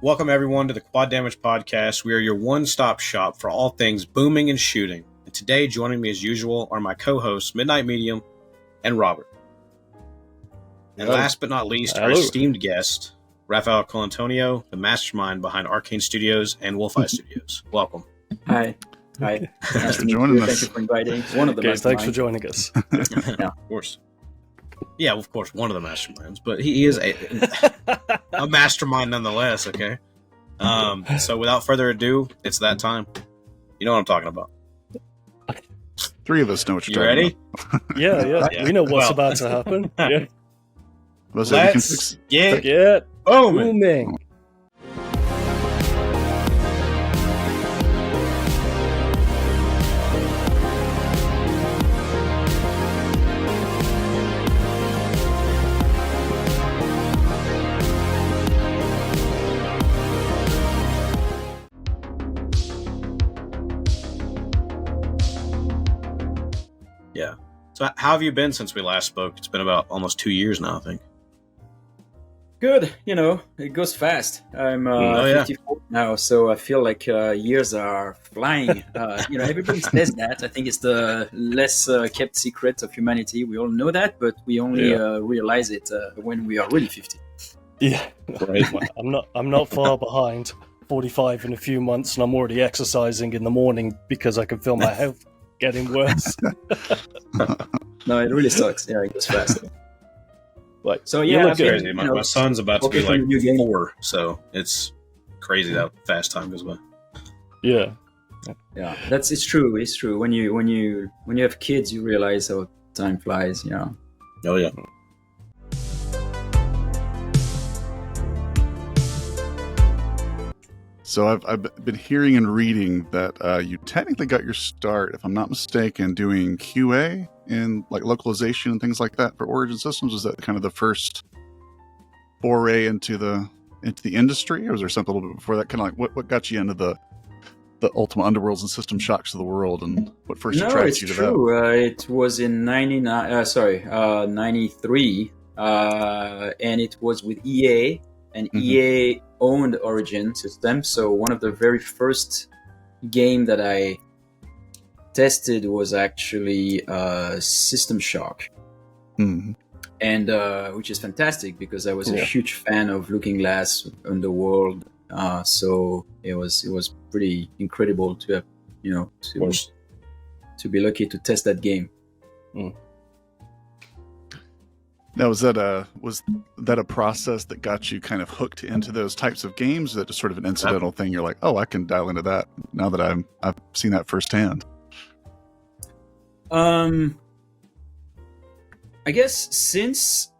Welcome everyone to the Quad Damage Podcast. We are your one-stop shop for all things booming and shooting. And today, joining me as usual are my co-hosts, Midnight Medium and Robert. And last but not least, our esteemed guest, Raphael Colontonio, the mastermind behind Arkane Studios and Wolfeye Studios. Welcome. Hi. Thanks for joining us. Thank you for inviting. One of the masterminds. Thanks for joining us. Yeah, of course. Yeah, of course, one of the masterminds, but he is a mastermind nonetheless, okay? So without further ado, it's that time. You know what I'm talking about. Three of us know what you're talking ready? about. Yeah. We know what's about to happen. Yeah. Let's get booming. Yeah. So how have you been since we last spoke? It's been about almost 2 years now, I think. Good. It goes fast. I'm 54 now, so I feel like years are flying. Everybody says that. I think it's the less kept secret of humanity. We all know that, but we only realize it when we are really 50. Yeah. Right. I'm not far behind. 45 in a few months, and I'm already exercising in the morning because I can feel my health getting worse. No, it really sucks. Yeah, it goes fast. Like, so yeah, it's crazy. My son's about to be like 4, so it's crazy how fast time goes by. Yeah, it's true. It's true. When you have kids, you realize how time flies. Yeah. Oh yeah. So I've been hearing and reading that you technically got your start, if I'm not mistaken, doing QA in like localization and things like that for Origin Systems. Was that kind of the first foray into the industry, or was there something a little bit before that? Kind of like what got you into the Ultima Underworlds and System Shocks of the world, and what first attracted you to that? No, it's true. It was in 93, and it was with EA, and EA owned Origin Systems. So one of the very first game that I tested was actually System Shock, and which is fantastic because I was a huge fan of Looking Glass, Underworld. So it was pretty incredible to have, to be lucky to test that game. Now, was that a process that got you kind of hooked into those types of games? Is that just sort of an incidental thing? You're like, oh, I can dial into that now that I've seen that firsthand. I guess since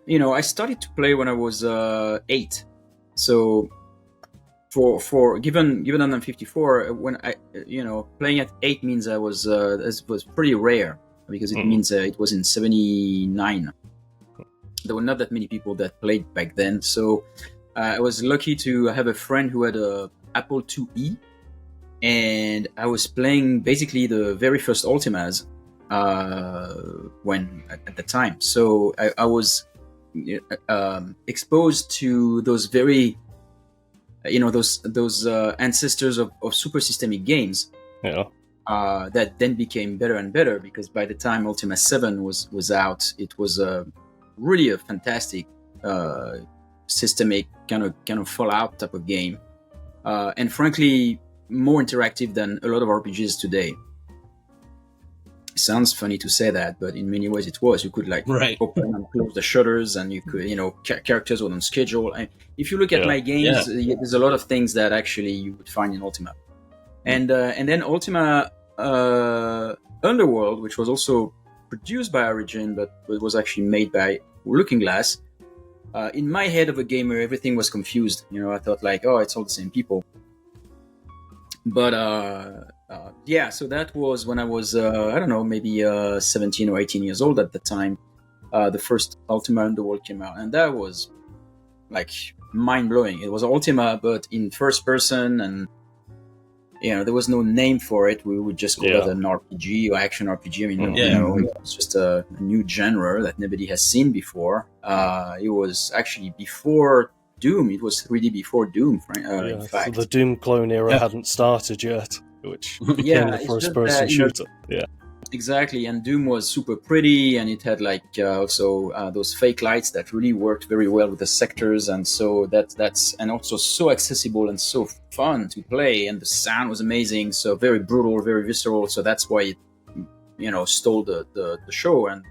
I started to play when I was 8. So for given that I'm 54, when I playing at 8 means I was pretty rare. Because it means it was in 79. There were not that many people that played back then. So I was lucky to have a friend who had a Apple IIe. And I was playing basically the very first Ultimas at the time. So I was exposed to those very, those ancestors of super systemic games. Yeah. That then became better and better because by the time Ultima 7 was out, it was really a fantastic systemic kind of Fallout type of game, and frankly more interactive than a lot of RPGs today. It sounds funny to say that, but in many ways it was. You could open and close the shutters, and you could characters were on schedule. And if you look at my games, there's a lot of things that actually you would find in Ultima. And then Ultima Underworld, which was also produced by Origin, but it was actually made by Looking Glass. In my head of a gamer, everything was confused. I thought like, oh, it's all the same people. But so that was when I was, maybe 17 or 18 years old at the time. The first Ultima Underworld came out, and that was like mind-blowing. It was Ultima, but in first person, and there was no name for it. We would just call it an RPG or action RPG. It's just a new genre that nobody has seen before. It was actually before Doom. It was 3D before Doom, in So fact. the Doom clone era hadn't started yet, which became Yeah, the it's first just person that, you know, shooter. Yeah. Exactly, and Doom was super pretty, and it had like also those fake lights that really worked very well with the sectors, and so that's and also so accessible and so fun to play, and the sound was amazing, so very brutal, very visceral. So that's why it, you know, stole the show and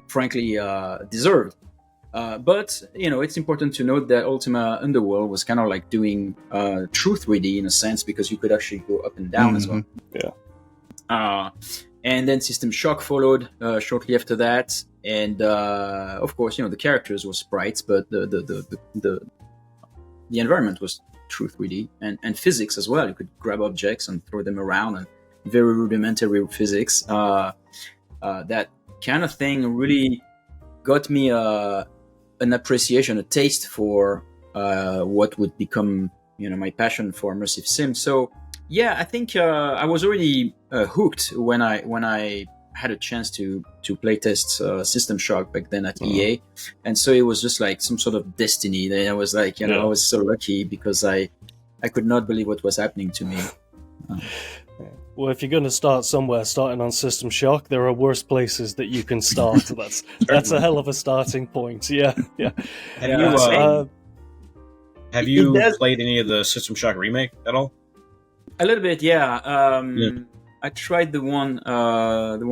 frankly deserved. But you know, it's important to note that Ultima Underworld was kind of like doing true 3D in a sense, because you could actually go up and down as well. Yeah. And then System Shock followed shortly after that, and of course, you know, the characters were sprites, but the environment was true 3D and physics as well. You could grab objects and throw them around, and very rudimentary physics. That kind of thing really got me an appreciation, a taste for what would become, you know, my passion for immersive sim. So yeah, I think I was already hooked when I had a chance to playtest System Shock back then at EA, and so it was just like some sort of destiny. Then I was like, you know, I was so lucky because I could not believe what was happening to me. Well, if you're going to start somewhere, starting on System Shock, there are worse places that you can start. That's a hell of a starting point. Yeah. Have you played any of the System Shock remake at all? A little bit, yeah. I tried the one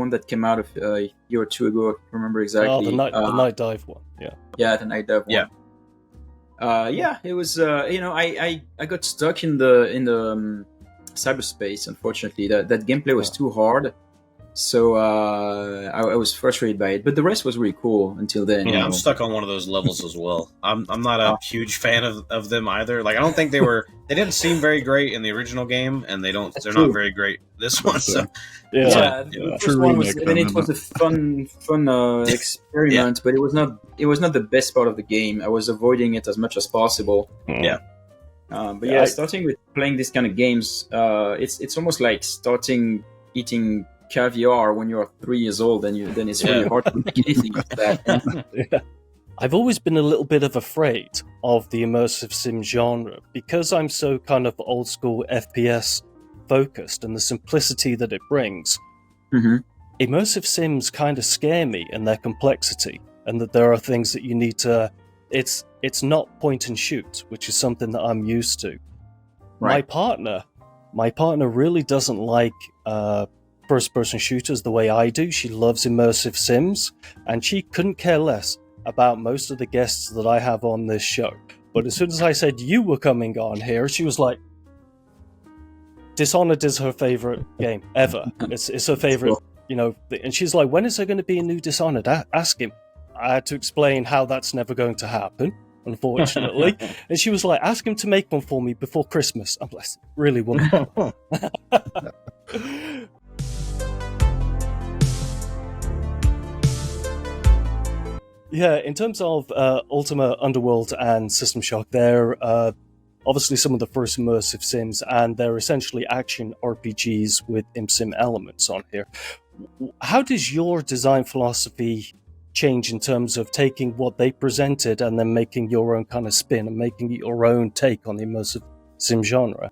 that came out a year or two ago. I can't remember exactly. Oh, the Night Dive one. Yeah, the Night Dive one. Yeah. It was. You know, I got stuck in the cyberspace. Unfortunately, that gameplay was too hard. So I was frustrated by it, but the rest was really cool until then. Yeah, I'm stuck on one of those levels as well. I'm not a huge fan of them either. Like, I don't think they didn't seem very great in the original game, and they're not very great this one. So the first one was, and it was a fun experiment, but it was not the best part of the game. I was avoiding it as much as possible. But starting with playing these kind of games, it's almost like starting eating caviar when you're 3 years old, and then it's really hard to make anything like that. I've always been a little bit afraid of the immersive sim genre because I'm so kind of old school FPS focused, and the simplicity that it brings. Immersive sims kind of scare me in their complexity, and that there are things that you need to. It's not point and shoot, which is something that I'm used to. Right. My partner really doesn't like first-person shooters the way I do. She loves immersive sims, and she couldn't care less about most of the guests that I have on this show. But as soon as I said you were coming on here, she was like, Dishonored is her favorite game ever. It's her favorite, you know, and she's like, when is there going to be a new Dishonored? Ask him. I had to explain how that's never going to happen, unfortunately. And she was like, ask him to make one for me before Christmas. I'm like, really, woman? Yeah, in terms of Ultima Underworld and System Shock, they're obviously some of the first immersive sims, and they're essentially action RPGs with ImSim elements on here. How does your design philosophy change in terms of taking what they presented and then making your own kind of spin and making your own take on the immersive sim genre?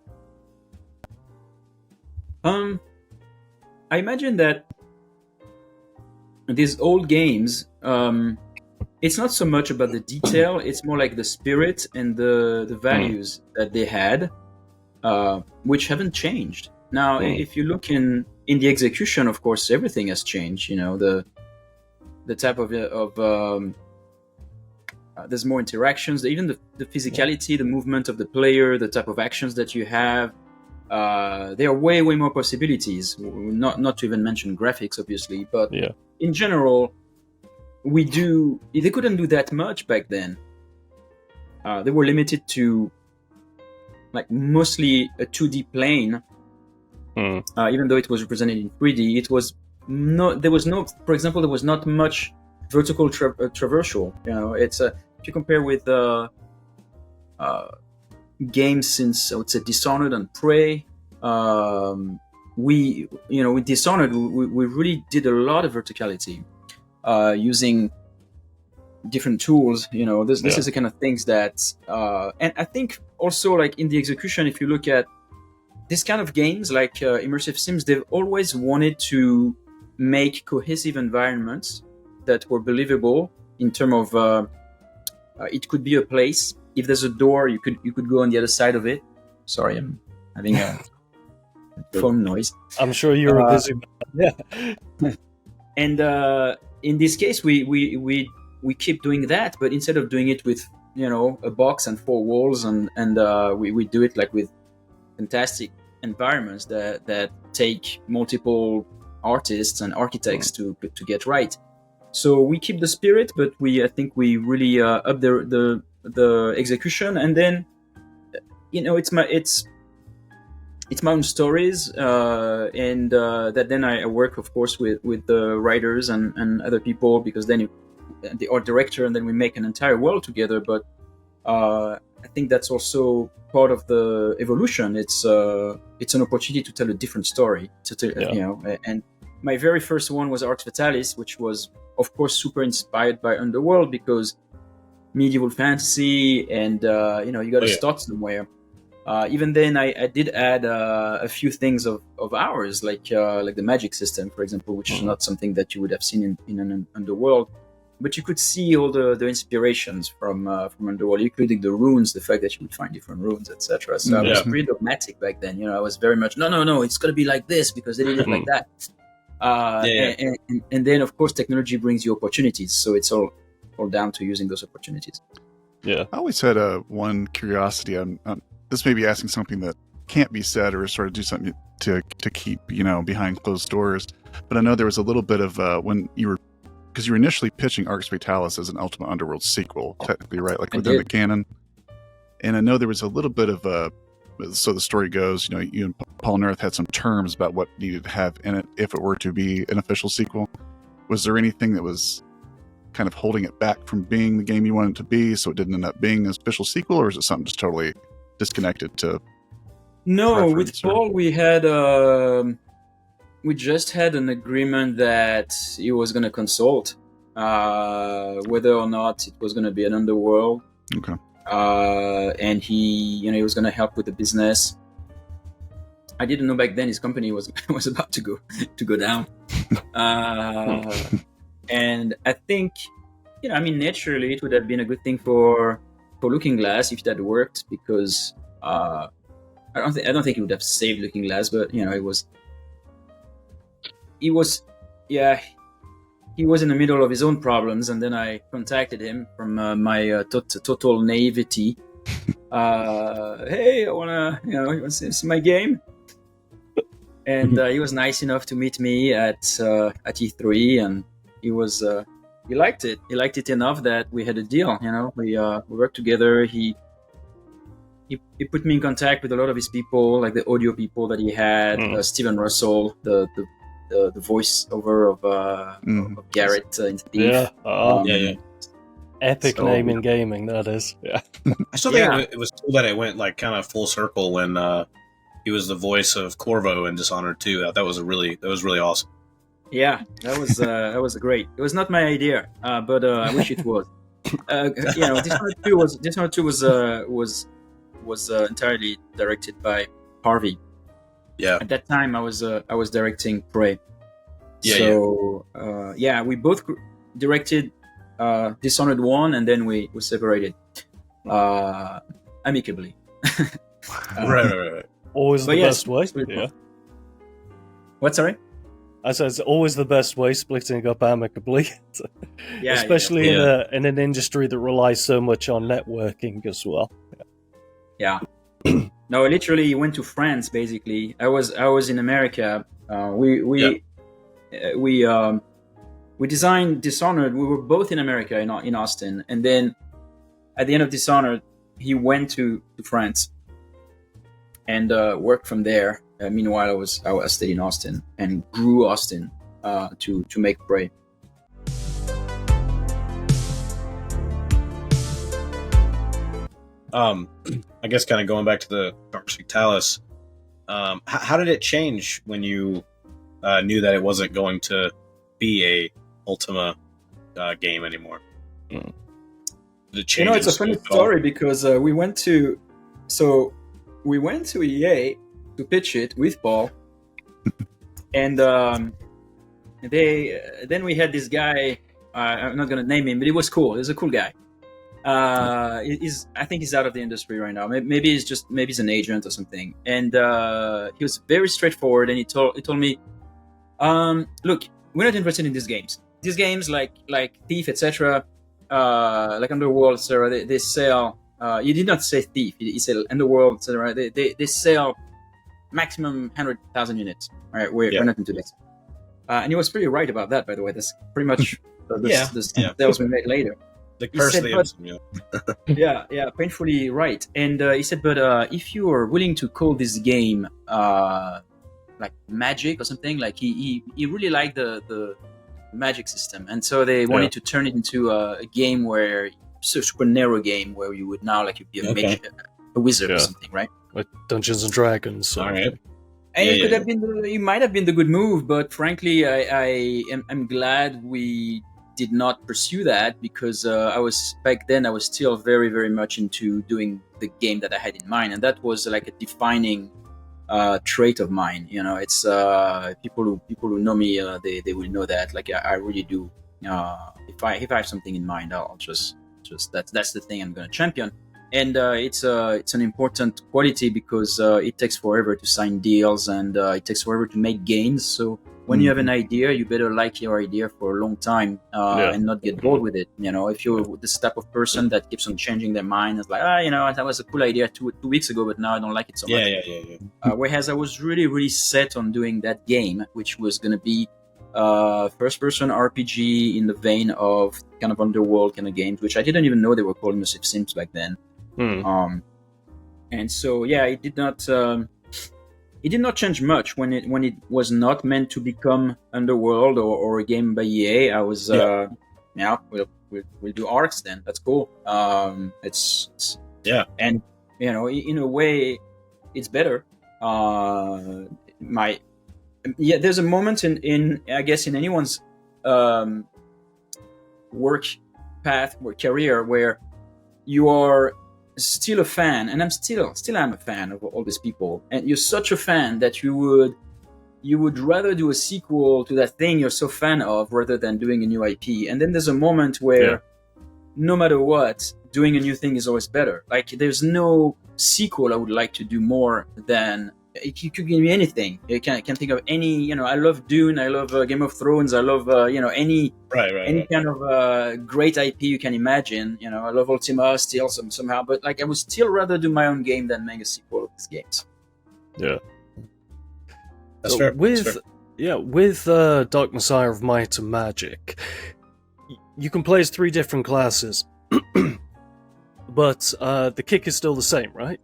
I imagine that these old games, it's not so much about the detail, it's more like the spirit and the values that they had, which haven't changed. Now, if you look in the execution, of course, everything has changed. You know, the type of there's more interactions, even the physicality, the movement of the player, the type of actions that you have. There are way more possibilities. Not to even mention graphics, obviously, but in general, they couldn't do that much back then. They were limited to like mostly a 2D plane. Even though it was represented in 3D, for example, there was not much vertical traversal. You know, it's if you compare with games since, I would say, Dishonored and Prey, with Dishonored, we really did a lot of verticality, using different tools. This Yeah. is the kind of things that, and I think also like in the execution, if you look at this kind of games like immersive sims, they've always wanted to make cohesive environments that were believable in terms of it could be a place. If there's a door, you could go on the other side of it. Sorry, I'm having a phone noise. I'm sure you're a busy man. Yeah. And in this case, we keep doing that, but instead of doing it with a box and four walls, and we do it like with fantastic environments that take multiple artists and architects to get right. So we keep the spirit, but I think we really up the execution, and then it's my own stories, and that then I work, of course, with the writers and other people, because then the art director, and then we make an entire world together. But I think that's also part of the evolution. It's an opportunity to tell a different story. And my very first one was Arx Fatalis, which was, of course, super inspired by Underworld, because medieval fantasy, and you got to start somewhere. Even then, I did add a few things of ours, like the magic system, for example, which is not something that you would have seen in an Underworld. But you could see all the inspirations from Underworld, including the runes, the fact that you would find different runes, etc. So I was pretty dogmatic back then. I was very much, no, it's got to be like this because they did it like that. And then, of course, technology brings you opportunities. So it's all down to using those opportunities. Yeah. I always had one curiosity. This may be asking something that can't be said, or sort of do something to keep behind closed doors. But I know there was a little bit of because you were initially pitching Arx Fatalis as an Ultima Underworld sequel, technically, right? Like within the canon. And I know there was a little bit of so the story goes, you and Paul Nerth had some terms about what needed to have in it if it were to be an official sequel. Was there anything that was kind of holding it back from being the game you wanted it to be, so it didn't end up being an official sequel, or is it something just totally disconnected to? No, with Paul we just had an agreement that he was going to consult whether or not it was going to be an Underworld. Okay. And he was going to help with the business. I didn't know back then his company was about to go down. And I think, naturally it would have been a good thing for Looking Glass if that worked, because I don't think it would have saved Looking Glass, but he was in the middle of his own problems, and then I contacted him from my total naivety. Hey, I wanna, you want to see my game? And he was nice enough to meet me at E3, and he liked it. He liked it enough that we had a deal. We worked together. He put me in contact with a lot of his people, like the audio people that he had, Stephen Russell, the voiceover of Garrett in Thief. Epic name in gaming, that is. Yeah. I still think it was cool that it went like kind of full circle when he was the voice of Corvo in Dishonored 2. That was really awesome. Yeah, that was great. It was not my idea, but I wish it was. Dishonored 2 was entirely directed by Harvey. Yeah. At that time, I was directing Prey. Yeah. We both directed Dishonored 1, and then we separated amicably. Right. Always the best way. Yeah. What? Sorry. I said it's always the best way, splitting up amicably. Especially in an industry that relies so much on networking as well. Yeah. No, I literally went to France. Basically, I was in America. We designed Dishonored. We were both in America, in Austin, and then at the end of Dishonored, he went to France and worked from there. Meanwhile, I stayed in Austin and grew Austin to make Prey. I guess kind of going back to the Arx Fatalis, how did it change when you knew that it wasn't going to be a Ultima game anymore? The You know, it's a funny story because we went to EA to pitch it with Paul, and then we had this guy. I'm not gonna name him, but he was cool. He was a cool guy. I think he's out of the industry right now. Maybe he's an agent or something. And he was very straightforward, and he told me, look, we're not interested in these games. These games like Thief, etc., like Underworld, etc. They sell. He did not say Thief. He said Underworld, etc. They sell maximum 100,000 units. Right, we're not into this. And he was pretty right about that, by the way. That's pretty much the sales we made later. The curse of the instant, yeah, painfully right. And he said, but if you are willing to call this game like magic or something, like he really liked the magic system, and so they wanted to turn it into a game where it's a super narrow game where you would now like you'd be a wizard or something, right? Like Dungeons and Dragons. All right. And it could have been, it might have been the good move, but frankly, I'm glad we did not pursue that because back then I was still very, very much into doing the game that I had in mind, and that was like a defining trait of mine. You know, it's people who know me, they will know that. Like I really do. If I have something in mind, I'll just that's the thing I'm going to champion. And it's an important quality because it takes forever to sign deals and it takes forever to make gains. So when you have an idea, you better like your idea for a long time and not get bored with it. You know, if you're this type of person that keeps on changing their mind, it's like, that was a cool idea 2 weeks ago, but now I don't like it so much. Whereas I was really, really set on doing that game, which was going to be first-person RPG in the vein of kind of Underworld kind of games, which I didn't even know they were called Immersive Sims back then. And so it did not change much when it was not meant to become Underworld or a game by EA. I was we'll do Arx then. That's cool. It's and you know, in a way it's better. There's a moment in I guess in anyone's work path or career where you are still a fan, and I'm still a fan of all these people, and you're such a fan that you would rather do a sequel to that thing you're so fan of rather than doing a new IP. And then there's a moment where no matter what, doing a new thing is always better. Like there's no sequel I would like to do more than it could give me anything. I can't think of any. You know, I love Dune. I love Game of Thrones. I love any kind of great IP you can imagine. You know, I love Ultima still somehow, but like I would still rather do my own game than make a sequel of these games. Yeah, that's fair. With Dark Messiah of Might and Magic, you can play as 3 different classes, but the kick is still the same, right?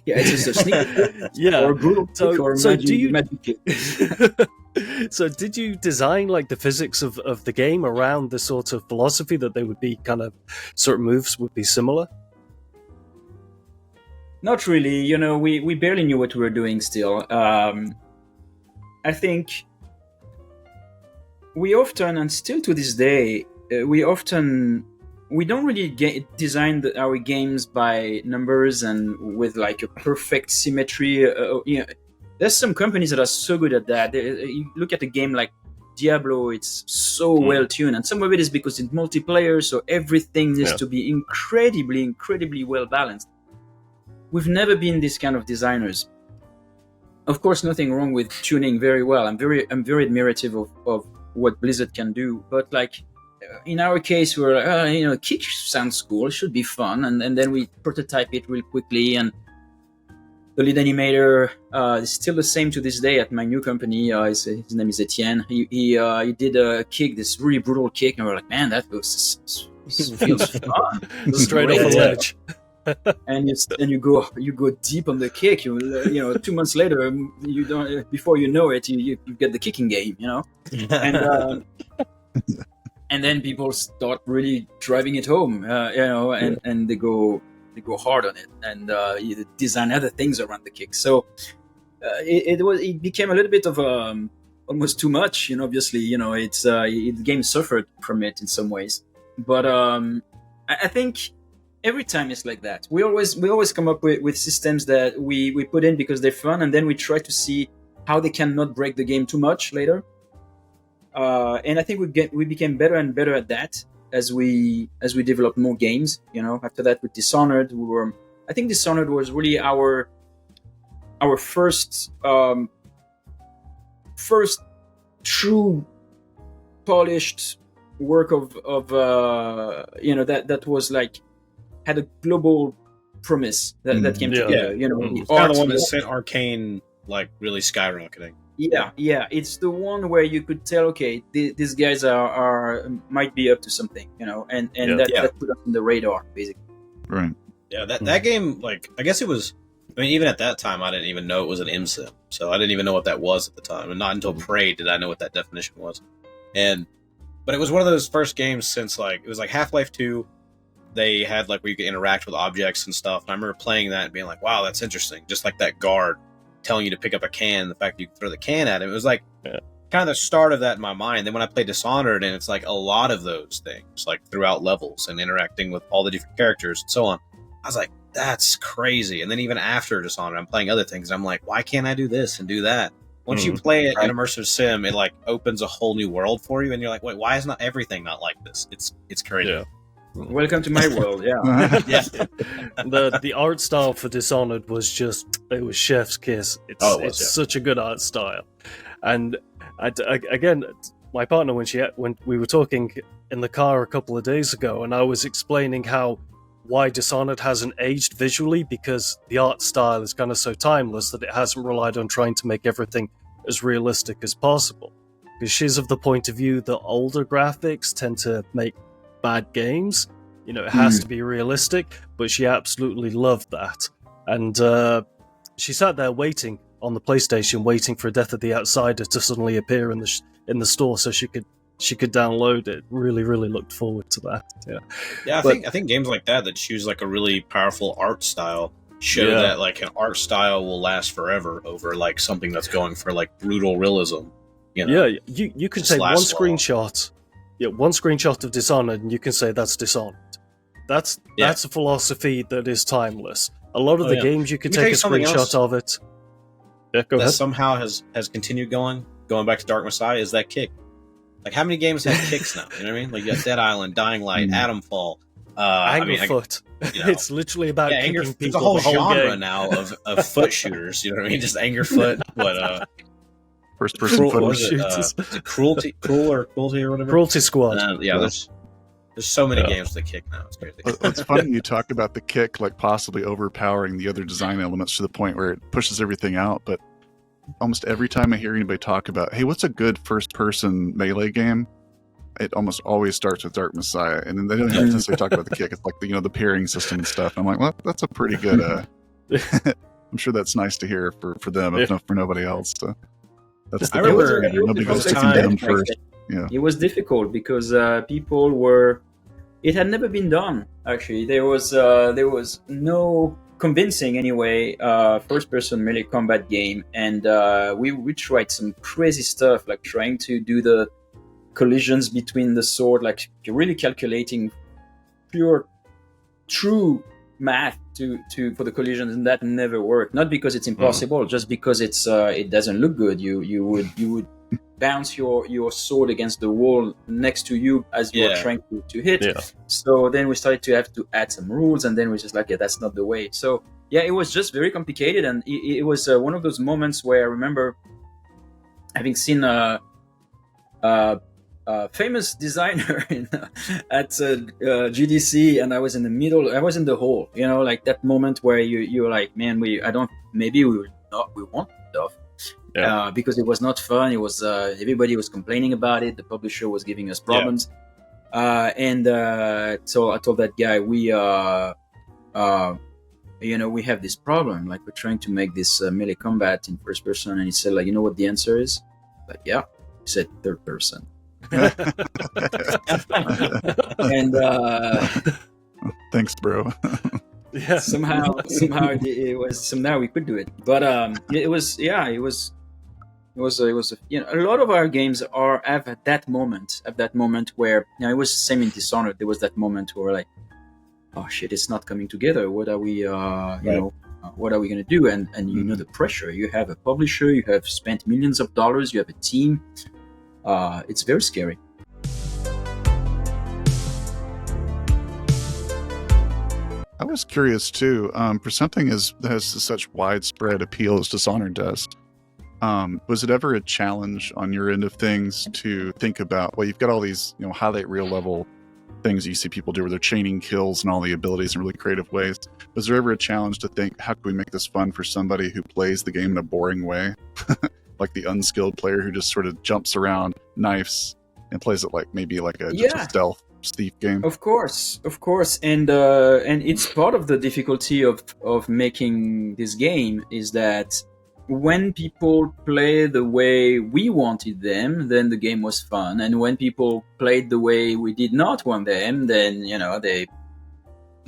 It's just a sneak or a brutal kick or magic kick. So did you design like the physics of the game around the sort of philosophy that they would be kind of certain moves would be similar? Not really. You know, we barely knew what we were doing still. I think we often, and still to this day, we don't really design our games by numbers and with like a perfect symmetry. There's some companies that are so good at that. You look at a game like Diablo, it's so well tuned, and some of it is because it's multiplayer, so everything needs to be incredibly, incredibly well balanced. We've never been these kind of designers. Of course, nothing wrong with tuning very well. I'm very admirative of what Blizzard can do, but like. In our case, we're like, kick sounds cool, it should be fun, and then we prototype it real quickly. And the lead animator is still the same to this day at my new company. His name is Etienne. He did a kick, this really brutal kick, and we're like, man, that feels fun, straight off the ledge. And you go deep on the kick. You know, 2 months later, you don't. Before you know it, you get the kicking game. You know, and. And then people start really driving it home, and they go hard on it, and you design other things around the kick. So it became a little bit of almost too much, obviously, the game suffered from it in some ways. But I think every time it's like that. We always come up with systems that we put in because they're fun, and then we try to see how they cannot break the game too much later. And I think we became better and better at that as we developed more games. After that with Dishonored, I think Dishonored was really our first true polished work of that was like had a global premise that came together. It's kind of the one that sent Arkane like really skyrocketing. Yeah, it's the one where you could tell, okay, these guys might be up to something, and that put us on the radar, basically. Right. Yeah, that game, like, I guess it was. I mean, even at that time, I didn't even know it was an MSIM, so I didn't even know what that was at the time, and not until Prey did I know what that definition was. But it was one of those first games since it was like Half-Life 2. They had where you could interact with objects and stuff. And I remember playing that and being like, "Wow, that's interesting." Just like that guard telling you to pick up a can, the fact that you can throw the can at him, it was kind of the start of that in my mind. Then when I played Dishonored, and it's like a lot of those things, throughout levels and interacting with all the different characters and so on, I was like, that's crazy. And then even after Dishonored, I'm playing other things, and I'm like, why can't I do this and do that? Once you play it in immersive sim, it opens a whole new world for you, and you're like, wait, why is not everything not like this? It's crazy. Yeah. Welcome to my world. Yeah. The art style for Dishonored was it was chef's kiss. It's such a good art style. And again, my partner, when we were talking in the car a couple of days ago, and I was explaining why Dishonored hasn't aged visually, because the art style is kind of so timeless that it hasn't relied on trying to make everything as realistic as possible. Because she's of the point of view that older graphics tend to make bad games. It has to be realistic, but she absolutely loved that. And she sat there waiting on the PlayStation, waiting for Death of the Outsider to suddenly appear in the store so she could download it. Really, really looked forward to that. I think games like that choose a really powerful art style show that an art style will last forever over something that's going for brutal realism. You could say one screenshot. Yeah, one screenshot of Dishonored, and you can say that's Dishonored. That's a philosophy that is timeless. A lot of the games you can take a screenshot of it. Yeah, go ahead. Somehow has continued going back to Dark Messiah is that kick. How many games have kicks now? You know what I mean? You got Dead Island, Dying Light, Atomfall, Angerfoot. It's literally about kicking people. There's a whole genre game. now of foot shooters. You know what I mean? Just Angerfoot. What? First-person footage shooters. Cruelty or whatever. Cruelty Squad. There's so many games with the kick now. It's crazy. It's funny you talk about the kick possibly overpowering the other design elements to the point where it pushes everything out. But almost every time I hear anybody talk about, hey, what's a good first-person melee game? It almost always starts with Dark Messiah, and then they don't even necessarily talk about the kick. It's the parrying system and stuff. I'm like, well, that's a pretty good. I'm sure that's nice to hear for them, if not for nobody else. So. That's the nobody goes taking them first. Yeah. It was difficult because people were. It had never been done. Actually, there was no convincing anyway first-person melee combat game, and we tried some crazy stuff trying to do the collisions between the sword, really calculating true math for the collisions, and that never worked. Not because it's impossible, just because it doesn't look good. You would bounce your sword against the wall next to you as you're trying to hit. Yeah. So then we started to have to add some rules, and then we're just that's not the way. So it was just very complicated, and it was one of those moments where I remember having seen famous designer at GDC, and I was in the middle. I was in the hole, that moment where you're like, man, we want stuff, because it was not fun. It was everybody was complaining about it. The publisher was giving us problems, and so I told that guy, we have this problem. We're trying to make this melee combat in first person, and he said, you know what the answer is? Yeah. He said third person. And thanks, bro. somehow it was. Somehow we could do it, but it was A lot of our games have at that moment where it was the same in Dishonored. There was that moment where like, oh shit, it's not coming together. What are we, what are we going to do? And you know the pressure. You have a publisher. You have spent millions of dollars. You have a team. It's very scary. I was curious too, for something that has such widespread appeal as Dishonored does. Was it ever a challenge on your end of things to think about, well, you've got all these, highlight reel level things you see people do where they're chaining kills and all the abilities in really creative ways. Was there ever a challenge to think, how can we make this fun for somebody who plays the game in a boring way? Like the unskilled player who just sort of jumps around, knifes, and plays it like maybe like just a stealth thief game. Of course, and it's part of the difficulty of making this game is that when people play the way we wanted them, then the game was fun, and when people played the way we did not want them, then they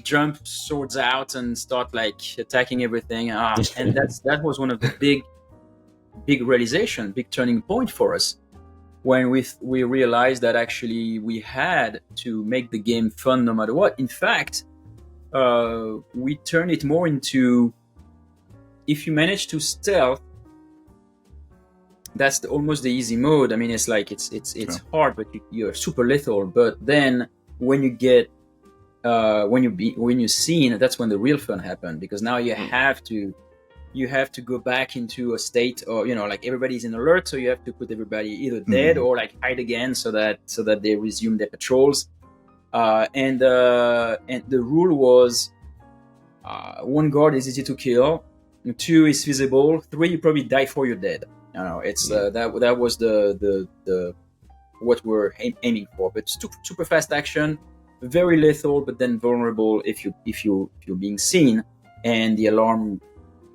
jump swords out and start like attacking everything. And that was one of the big realization, big turning point for us. When we realized that actually we had to make the game fun no matter what. In fact, we turned it more into, if you manage to stealth, that's almost the easy mode. I mean, it's like it's hard, but you're super lethal. But then when you get when you're seen, that's when the real fun happens, because now you have to go back into a state, or like everybody's in alert, so you have to put everybody either dead or like hide again so that they resume their patrols. And the rule was 1 guard is easy to kill, 2 is feasible, 3 you probably die before you're dead. It's that was the what we're aiming for. But super fast action, very lethal, but then vulnerable if you're being seen and the alarm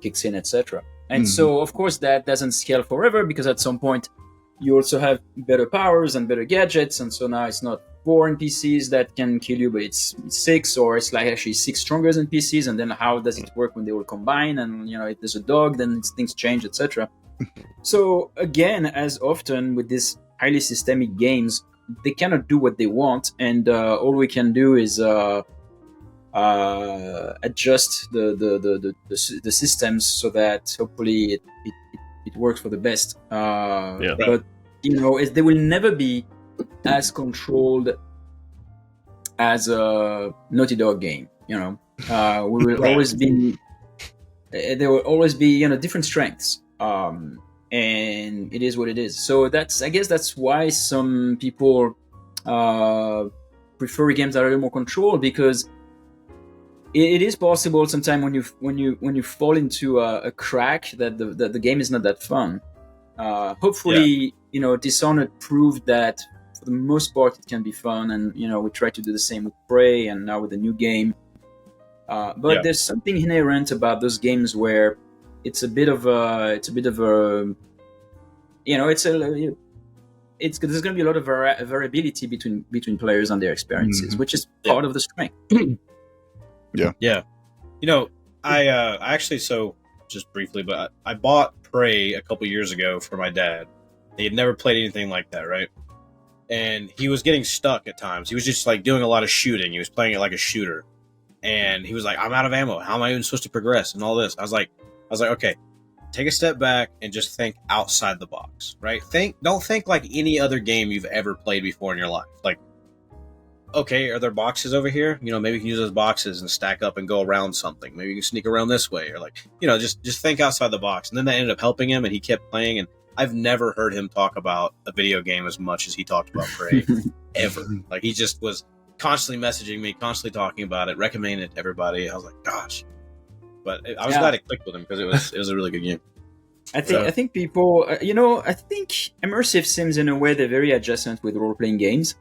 kicks in, etc. And so of course that doesn't scale forever, because at some point you also have better powers and better gadgets, and so now it's not 4 NPCs that can kill you, but it's 6, or it's like actually 6 stronger NPCs, and then how does it work when they all combine? And if there's a dog, then things change, etc. So again, as often with these highly systemic games, they cannot do what they want, and all we can do is adjust the systems so that hopefully it works for the best. But they will never be as controlled as a Naughty Dog game. We will always be. There will always be different strengths. And it is what it is. So I guess that's why some people prefer games that are a little more controlled, because it is possible sometimes when you fall into a crack that the game is not that fun. Hopefully, Dishonored proved that for the most part it can be fun, and we try to do the same with Prey and now with the new game. But there's something inherent about those games where it's a bit of a there's going to be a lot of variability between players and their experiences, which is part of the strength. Yeah. I actually, so just briefly, but I bought Prey a couple years ago for my dad. He had never played anything like that, right? And he was getting stuck at times. He was just like doing a lot of shooting. He was playing it like a shooter. And he was like, I'm out of ammo. How am I even supposed to progress? And all this. I was like, okay, take a step back and just think outside the box, right? Don't think like any other game you've ever played before in your life. Like, okay, are there boxes over here? Maybe you can use those boxes and stack up and go around something. Maybe you can sneak around this way, or like, just think outside the box. And then that ended up helping him, and he kept playing. And I've never heard him talk about a video game as much as he talked about Prey ever. Like, he just was constantly messaging me, constantly talking about it, recommending it to everybody. I was like, gosh. But I was glad it clicked with him, because it was a really good game. I think people, I think immersive sims in a way they're very adjacent with role-playing games.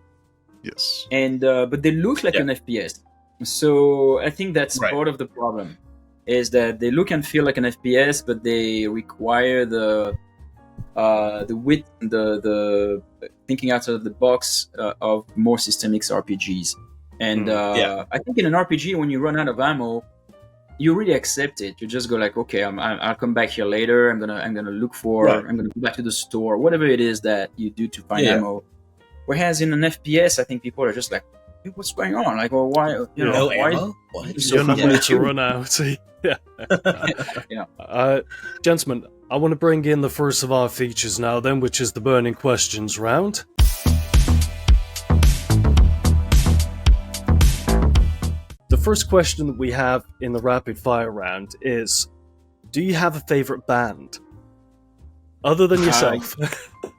Yes. And but they look like an FPS. So I think that's part of the problem, is that they look and feel like an FPS, but they require the width, the thinking outside of the box of more systemic RPGs. And I think in an RPG, when you run out of ammo, you really accept it. You just go like, okay, I'll come back here later. I'm gonna look for. Right. I'm gonna go back to the store. Whatever it is that you do to find Yeah. ammo. Whereas in an FPS, I think people are just like, hey, what's going on? Like, well, why? You know, No why? ammo? What? So Your number yeah. to run out. Yeah. Yeah. Gentlemen, I want to bring in the first of our features now, then, which is the burning questions round. The first question that we have in the rapid fire round is: do you have a favorite band other than yourself?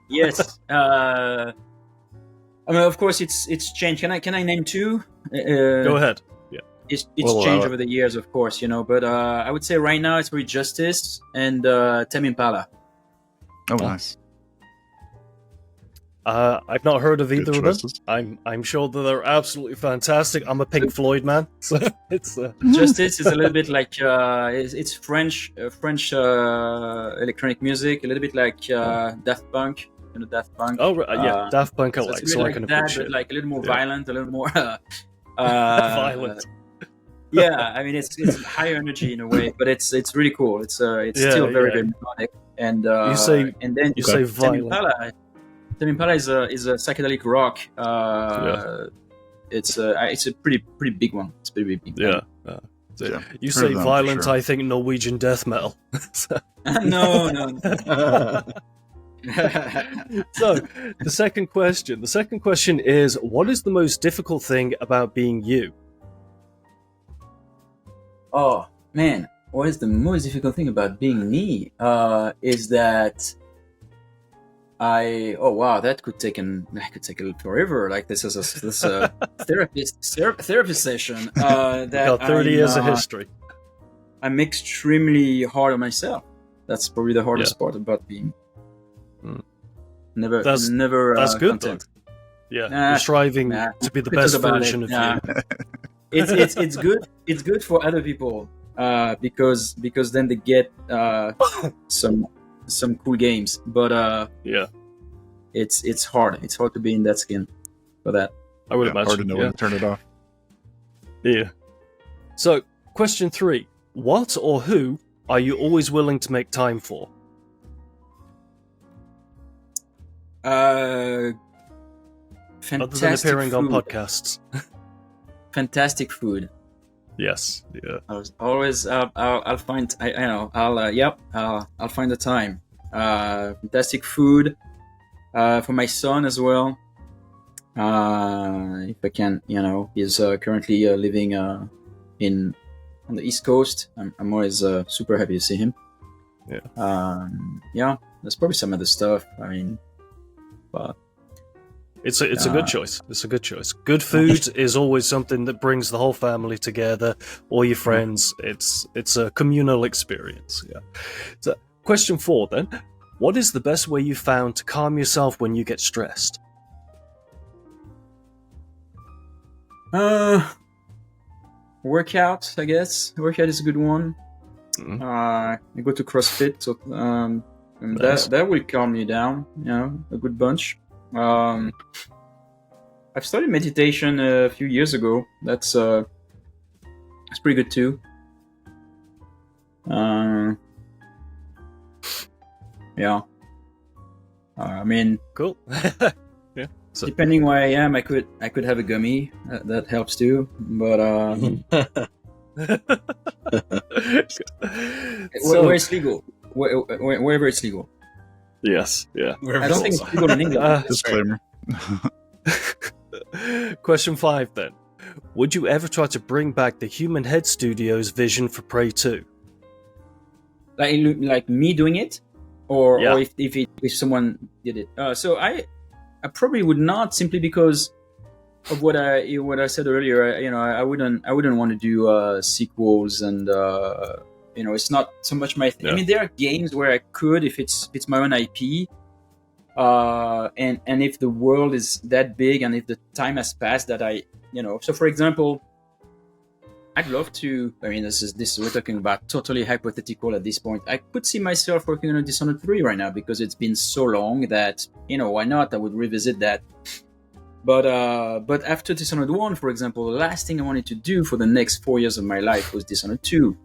Yes. I mean, of course, it's changed. Can I name two? Go ahead. It's Well, changed over the years, of course, you know. But I would say right now it's probably Justice and Tame Impala. Oh, nice. I've not heard of Good either of them. choices. I'm sure that they're absolutely fantastic. I'm a Pink Floyd man, so it's Justice is a little bit like it's French electronic music, a little bit like Daft Punk. You know, Daft Punk. oh right, yeah, Daft Punk I So like, it's so a I bit can like that, appreciate but like a little more Yeah. violent, a little more violent. Yeah, I mean it's higher energy in a way, but it's really cool. It's Yeah, still very yeah. very melodic, and You say- and then You Okay. say violent. Tame Impala is a psychedelic rock. It's a pretty big one. It's pretty big. Yeah. Yeah, You heard say of them for violent, sure. I think Norwegian death metal. No. So, the second question is: what is the most difficult thing about being you? Oh man, what is the most difficult thing about being me? Is that that could take forever. Like this is a therapy session. That Got 30 years of I'm, history. I'm extremely hard on myself. That's probably the hardest part about being. Mm. Never. That's good content. though. Yeah, Nah, you're striving nah. to be the We talk best about version it. of Nah. you. It's good. It's good for other people because then they get some cool games. But Yeah, it's hard. It's hard to be in that skin for that. I would Yeah, imagine. hard to know yeah. when to turn it off. Yeah. So, question 3: what or who are you always willing to make time for? Other than Fantastic appearing on food. podcasts. Fantastic food. Yes. Yeah. I was always I'll find I'll find the time. Fantastic food for my son as well. If I can, he's currently living on the East Coast. I'm always super happy to see him. Yeah. There's probably some other stuff. I mean, but It's a good choice. It's a good choice. Good food is always something that brings the whole family together, or your friends. It's a communal experience. Yeah. So, question 4 then: what is the best way you found to calm yourself when you get stressed? workout, I guess. Workout is a good one. Mhm. I go to CrossFit, so and Nice. that will calm me down. A good bunch. I've started meditation a few years ago. That's pretty good too. Yeah. I mean, Cool. Yeah. So, depending where I am, I could have a gummy. That helps too. But where it's legal, wherever it's legal. yes. Yeah. I don't think it's legal in England. Disclaimer. Question 5 then: would you ever try to bring back the Human Head Studios vision for Prey 2? Like me doing it, or Yeah. if someone did it. So I probably would not, simply because of what I said earlier. I wouldn't want to do sequels, and it's not so much my thing. Yeah. I mean, there are games where I could, if it's my own IP, and if the world is that big, and if the time has passed that so for example, I'd love to. I mean, this is we're talking about totally hypothetical at this point. I could see myself working on a Dishonored 3 right now, because it's been so long that why not? I would revisit that. But after Dishonored 1, for example, the last thing I wanted to do for the next 4 years of my life was Dishonored 2.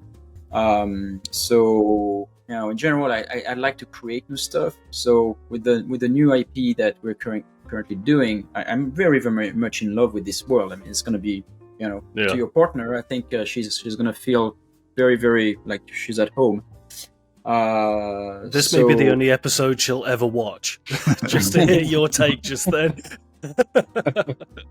So in general, I'd like to create new stuff. So with the new IP that we're currently doing, I'm very, very much in love with this world. I mean, it's going to be, to your partner, I think she's going to feel very, very like she's at home. This may be the only episode she'll ever watch. Just to hear your take just then.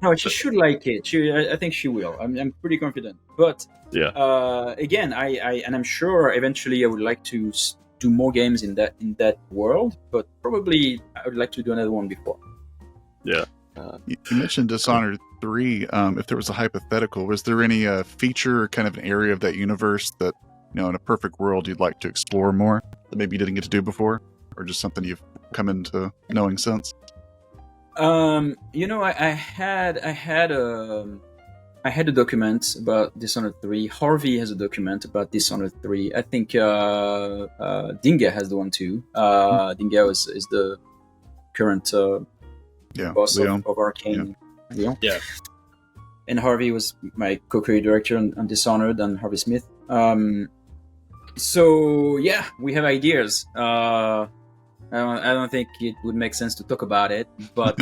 No, she should like it. I think she will. I'm pretty confident. But again, and I'm sure eventually I would like to do more games in that world. But probably I would like to do another one before. Yeah. You mentioned Dishonored 3. If there was a hypothetical, was there any feature or kind of an area of that universe that, in a perfect world, you'd like to explore more that maybe you didn't get to do before, or just something you've come into knowing since? I had a document about Dishonored 3. Harvey has a document about Dishonored 3. I think Dinga has the one too. Dinga is the current boss of Arkane. Yeah. Yeah. And Harvey was my co-creative director on Dishonored, and Harvey Smith. So yeah, we have ideas. I don't think it would make sense to talk about it, but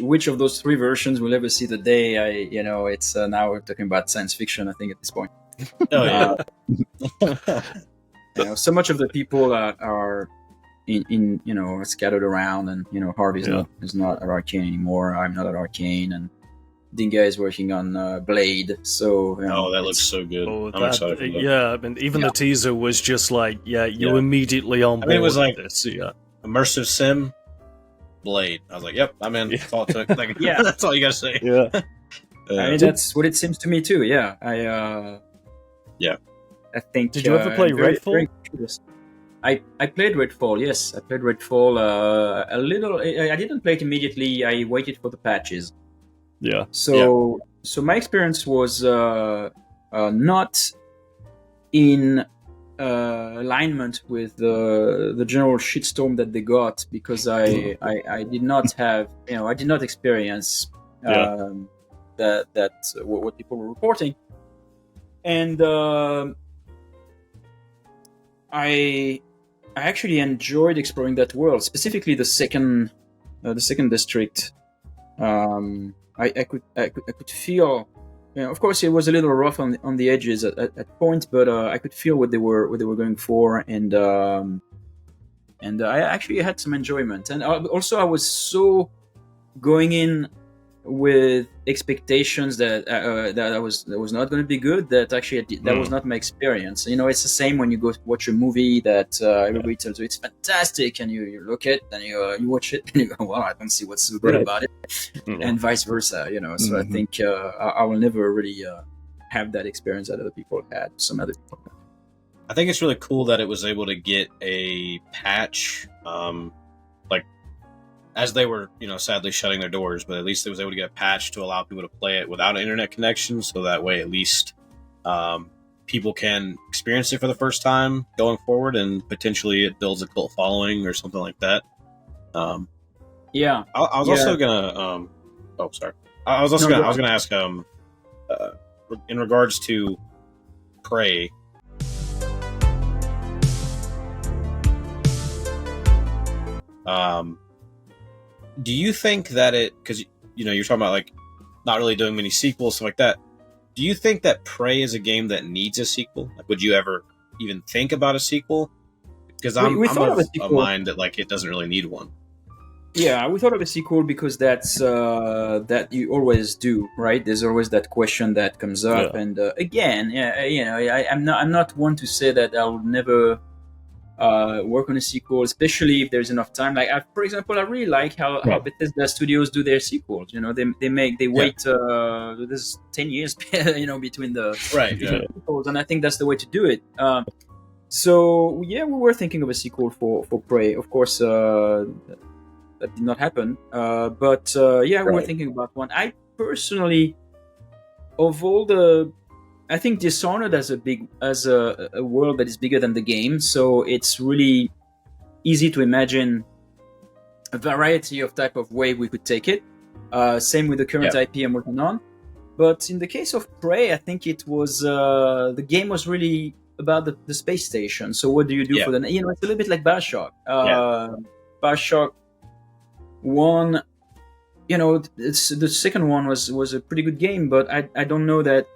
which of those 3 versions will ever see the day? It's now we're talking about science fiction. I think at this point. Oh yeah. So much of the people are in scattered around, and Harvey's is not at Arkane anymore. I'm not at Arkane, and Dinga is working on Blade. So that looks so good. I'm excited for that. Yeah, I mean, even the teaser was just like, you're immediately on board. I mean, it was like this. immersive sim, Blade. I was like, yep, I'm in. That's all it took. Like, Yeah. That's all you gotta say. Yeah. I mean, that's what it seems to me too. Yeah, I think. Did you ever play Redfall? Very curious. I played Redfall. Yes, I played Redfall a little. I didn't play it immediately. I waited for the patches. Yeah. So my experience was not in alignment with the general shitstorm that they got, because I did not have I did not experience that what people were reporting, and I actually enjoyed exploring that world, specifically the second district. I could feel, of course, it was a little rough on the edges at points, but I could feel what they were going for, and I actually had some enjoyment. And also, I was so going in with expectations that that was not going to be good, that actually that was not my experience. It's the same when you go watch a movie that everybody tells you it's fantastic, and you look at it and you watch it and you go, well, I don't see what's so good about it, and vice versa. So I think I will never really have that experience that other people had. Some other people. I think it's really cool that it was able to get a patch, as they were, sadly shutting their doors, but at least it was able to get a patch to allow people to play it without an internet connection, so that way at least people can experience it for the first time going forward, and potentially it builds a cult following or something like that. I was also gonna. Sorry. I was gonna ask in regards to Prey. Do you think that because you're talking about like not really doing many sequels, stuff like that, do you think that Prey is a game that needs a sequel? Like, would you ever even think about a sequel? Because I'm of a mind that like it doesn't really need one. Yeah, we thought of a sequel because that's that you always do, right? There's always that question that comes up, and again, I'm not one to say that I will never work on a sequel, especially if there's enough time. Like, for example, I really like how Bethesda Studios do their sequels. They wait. There's 10 years, between the sequels, and I think that's the way to do it. So we were thinking of a sequel for Prey. Of course, that did not happen. But we were thinking about one. I personally, of all I think Dishonored has a world that is bigger than the game, so it's really easy to imagine a variety of type of way we could take it. Same with the current IP I'm working on. But in the case of Prey, I think it was the game was really about the space station. So what do you do for the? You know, it's a little bit like Bioshock. Bioshock 1. You know, it's the second one was a pretty good game, but I don't know that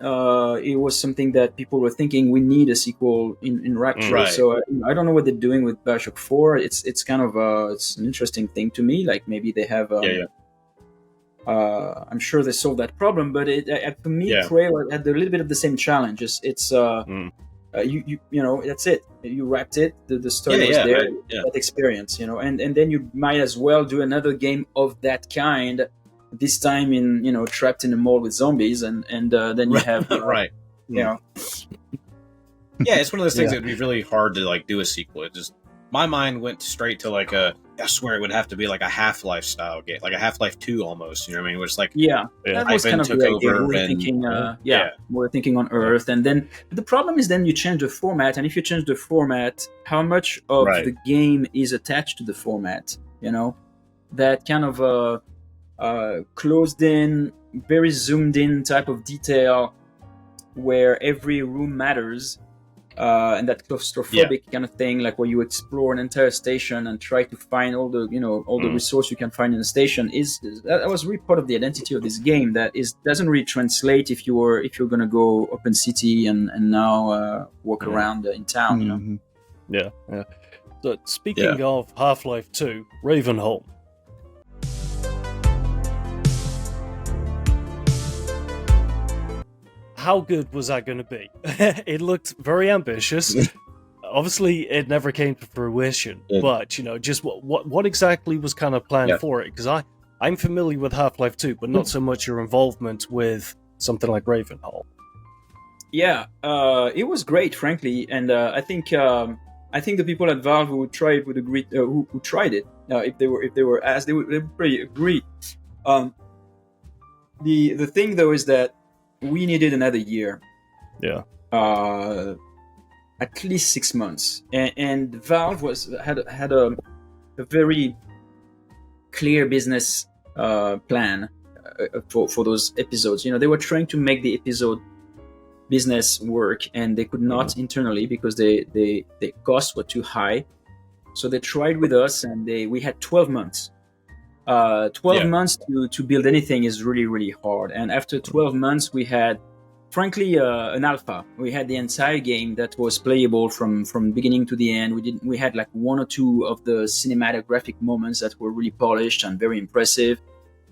it was something that people were thinking we need a sequel in Rapture. Right. So I don't know what they're doing with Bioshock 4. It's kind of it's an interesting thing to me. Like maybe they have. I'm sure they solved that problem, but for me, Prey had a little bit of the same challenge. It's you know, that's it. You wrapped it. The story was there. Right, that experience, you know, and then you might as well do another game of that kind. This time in, you know, trapped in a mall with zombies, and then you have right. You know, Yeah, it's one of those things that would be really hard to like do a sequel. It just my mind went straight to like I swear it would have to be like a Half-Life style game, like a Half-Life 2 almost. You know what I mean? Where it's like that was kind of took the over idea. We were and- thinking, we're thinking on Earth, and then the problem is then you change the format, and if you change the format, how much of the game is attached to the format? You know, that kind of closed in, very zoomed in type of detail, where every room matters. And that claustrophobic kind of thing, like where you explore an entire station and try to find all the the resource you can find in the station, that was really part of the identity of this game. That doesn't really translate if you're gonna go open city and now walk around in town. You know? Yeah. So speaking of Half-Life 2, Ravenholm. How good was that going to be? It looked very ambitious. Obviously, it never came to fruition. But you know, just what exactly was kind of planned for it? Because I'm familiar with Half-Life 2, but not so much your involvement with something like Ravenholm. Yeah, it was great, frankly, and I think the people at Valve who tried it would agree. Who tried it, if they were asked, they would pretty agree. The thing though is that we needed another year. Yeah. At least 6 months, and Valve had a very clear business plan for those episodes. You know, they were trying to make the episode business work, and they could not internally because the costs were too high. So they tried with us, and we had 12 months. 12 months to build anything is really, really hard. And after 12 months, we had, frankly, an alpha. We had the entire game that was playable from beginning to the end. We had like one or two of the cinematographic moments that were really polished and very impressive.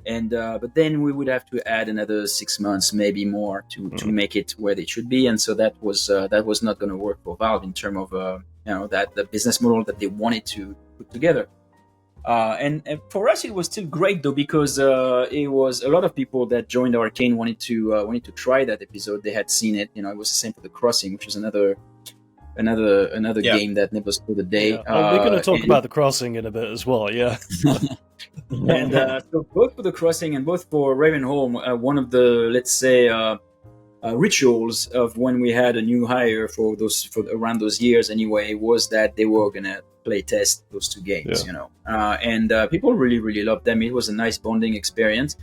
And but then we would have to add another 6 months, maybe more, to make it where they should be. And so that was not going to work for Valve in terms of that the business model that they wanted to put together. And for us, it was still great though, because it was a lot of people that joined Arkane wanted to try that episode. They had seen it. You know, it was the same for The Crossing, which is another game that never saw the day. Yeah. Well, we're going to talk about The Crossing in a bit as well. Yeah. And so both for The Crossing and both for Ravenholm, one of the, let's say, rituals of when we had a new hire for around those years anyway, was that they were gonna play test those two games, and people really, really loved them. It was a nice bonding experience,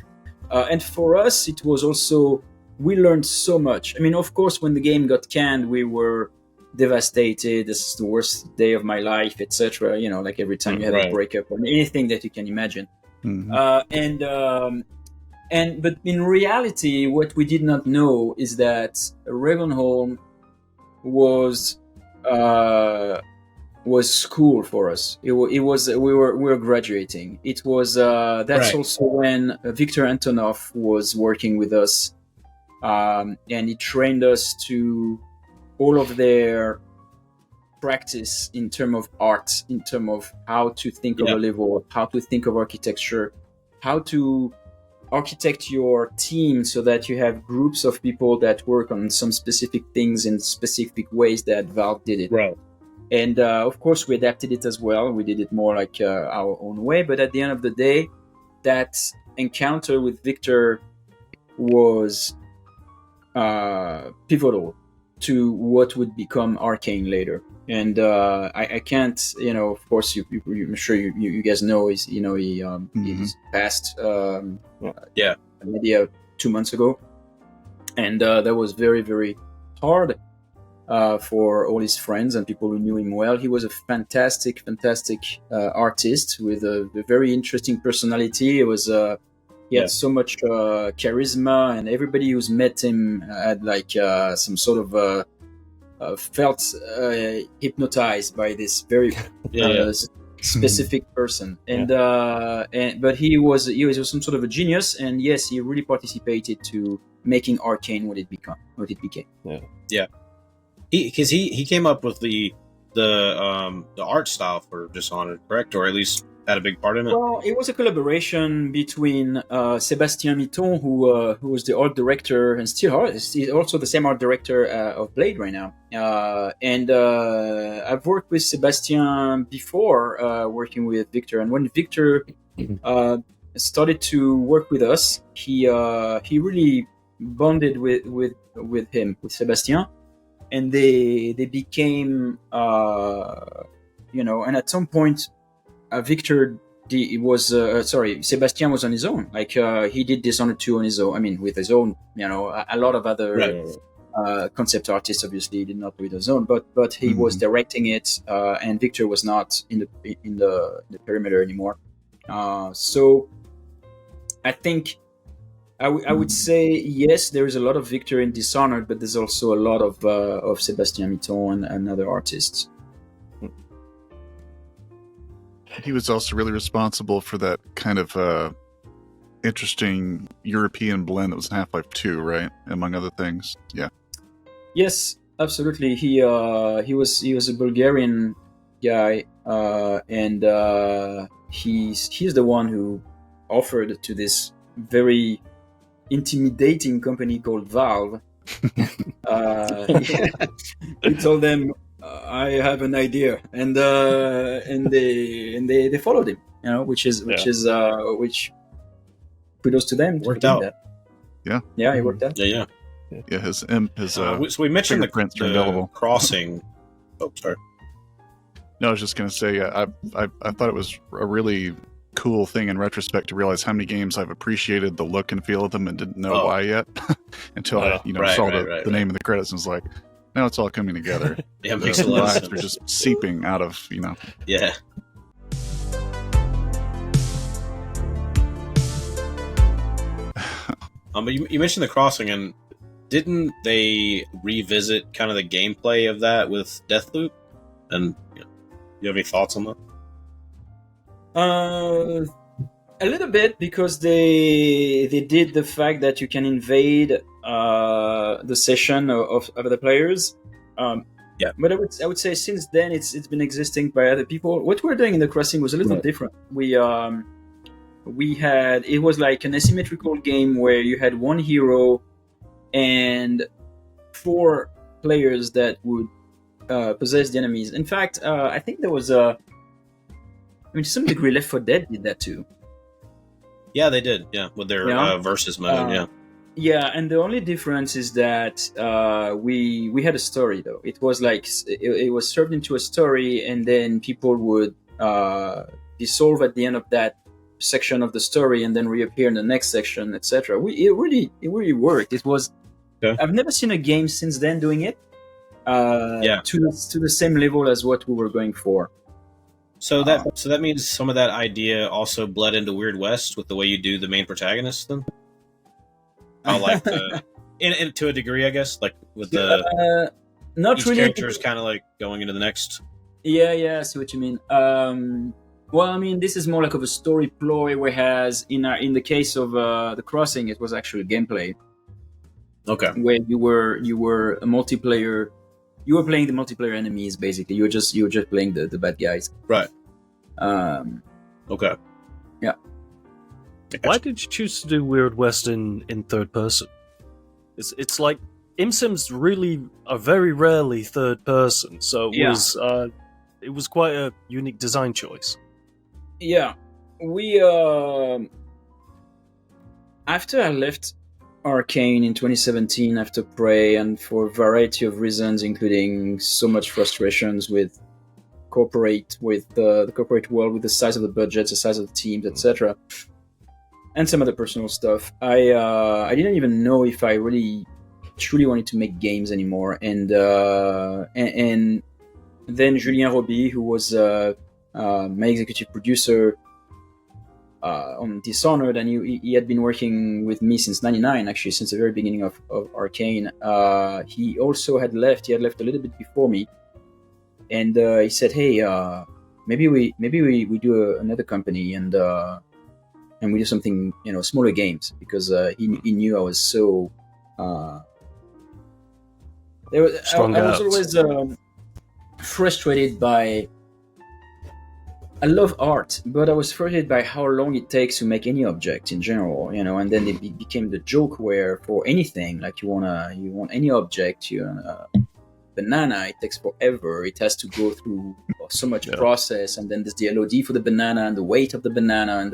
and for us it was also, we learned so much. I mean, of course, when the game got canned, we were devastated. This is the worst day of my life, etc. You know, like every time you have a breakup or anything that you can imagine. But in reality, what we did not know is that Ravenholm was school for us. It was we were graduating. It was that's also when Victor Antonov was working with us, and he trained us to all of their practice in terms of art, in terms of how to think of a level, how to think of architecture, how to architect your team so that you have groups of people that work on some specific things in specific ways that Valve did it. Right. And of course, we adapted it as well. We did it more like our own way. But at the end of the day, that encounter with Victor was pivotal to what would become Arkane later. And I can't, of course, I'm sure you guys know, he's passed maybe 2 months ago. and that was very, very hard for all his friends and people who knew him well. He was a fantastic artist with a very interesting personality. It was he had so much charisma, and everybody who's met him had like some sort of felt hypnotized by this very specific person. And but he was some sort of a genius, and yes, he really participated to making Arkane what it became. He came up with the art style for Dishonored, correct? Or at least had a big part in it? Well, it was a collaboration between Sébastien Mitton, who was the art director and he's also the same art director of Blade right now. And I've worked with Sébastien before, working with Victor. And when Victor started to work with us, he really bonded with Sébastien. And they became, and at some point, Sébastien was on his own. Like, he did Dishonored 2 on his own. I mean, with his own, a lot of other concept artists obviously did not do it on his own, but he was directing it, and Victor was not in the perimeter anymore. So I think I would say yes, there is a lot of Victor in Dishonored, but there's also a lot of Sébastien Mitton and other artists. He was also really responsible for that kind of interesting European blend that was in Half-Life 2, right? Among other things. Yeah. Yes, absolutely. He was a Bulgarian guy, and he's the one who offered to this very intimidating company called Valve. He told them, I have an idea, and they followed him. Which kudos to them. Worked out. That. Yeah, it worked out. Yeah. His so we mentioned the crossing. Oh, sorry. No, I was just going to say, I thought it was a really cool thing in retrospect to realize how many games I've appreciated the look and feel of them and didn't know why yet until I saw the name of the credits and was like, now it's all coming together. Yeah, it makes a lot of sense. They're just seeping out of, Yeah. But you mentioned the crossing, and didn't they revisit kind of the gameplay of that with Deathloop? And you have any thoughts on that? A little bit, because they did the fact that you can invade the session of other players. But I would say since then it's been existing by other people. What we're doing in the crossing was a little different. It was like an asymmetrical game where you had one hero and 4 players that would possess the enemies. In fact, I think there was to some degree Left 4 Dead did that too. Yeah, they did. Yeah, with their versus mode. Yeah, and the only difference is that we had a story though. It was like it was served into a story, and then people would dissolve at the end of that section of the story, and then reappear in the next section, etc. It really worked. It was. I've never seen a game since then doing it. To the same level as what we were going for. So that means some of that idea also bled into Weird West with the way you do the main protagonist, then. I like and to a degree, I guess, like with the not each really character is kind of like going into the next. Yeah, I see what you mean. Well, I mean, this is more like of a story ploy, whereas in the case of the Crossing, it was actually gameplay. Okay. Where you were a multiplayer. You were playing the multiplayer enemies, basically. You were just playing the bad guys. Right. Okay. Yeah. Why did you choose to do Weird West in third person? It's like ImSim's really are very rarely third person, so it was quite a unique design choice. Yeah, we after I left Arkane in 2017 after Prey, and for a variety of reasons, including so much frustrations with the corporate world, with the size of the budgets, the size of the teams, etc., and some other personal stuff. I didn't even know if I really truly wanted to make games anymore. And then Julien Roby, who was my executive producer on Dishonored, and he had been working with me since '99, actually, since the very beginning of Arkane. He also had left. He had left a little bit before me, and he said, "Hey, maybe we do another company and we do something, smaller games," because he knew I was so. I was always frustrated by. I love art, but I was frustrated by how long it takes to make any object in general, and then it became the joke where for anything, like you want any object, banana, it takes forever. It has to go through so much process, and then there's the LOD for the banana and the weight of the banana,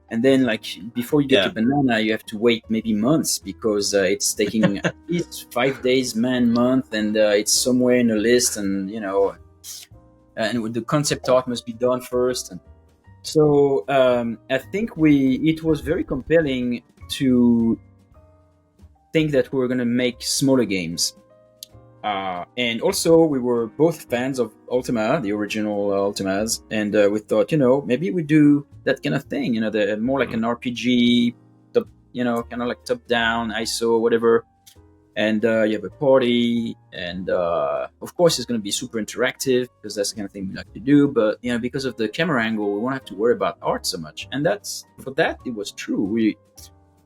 and then like before you get the banana, you have to wait maybe months because it's taking at least 5 days, month, and it's somewhere in a list, and and the concept art must be done first. And so I think it was very compelling to think that we were going to make smaller games. And also we were both fans of Ultima, the original Ultimas, and we thought, maybe we do that kind of thing, the more like an RPG, kind of like top down, ISO, whatever. And you have a party, and of course it's going to be super interactive because that's the kind of thing we like to do. But because of the camera angle, we won't have to worry about art so much. And it was true.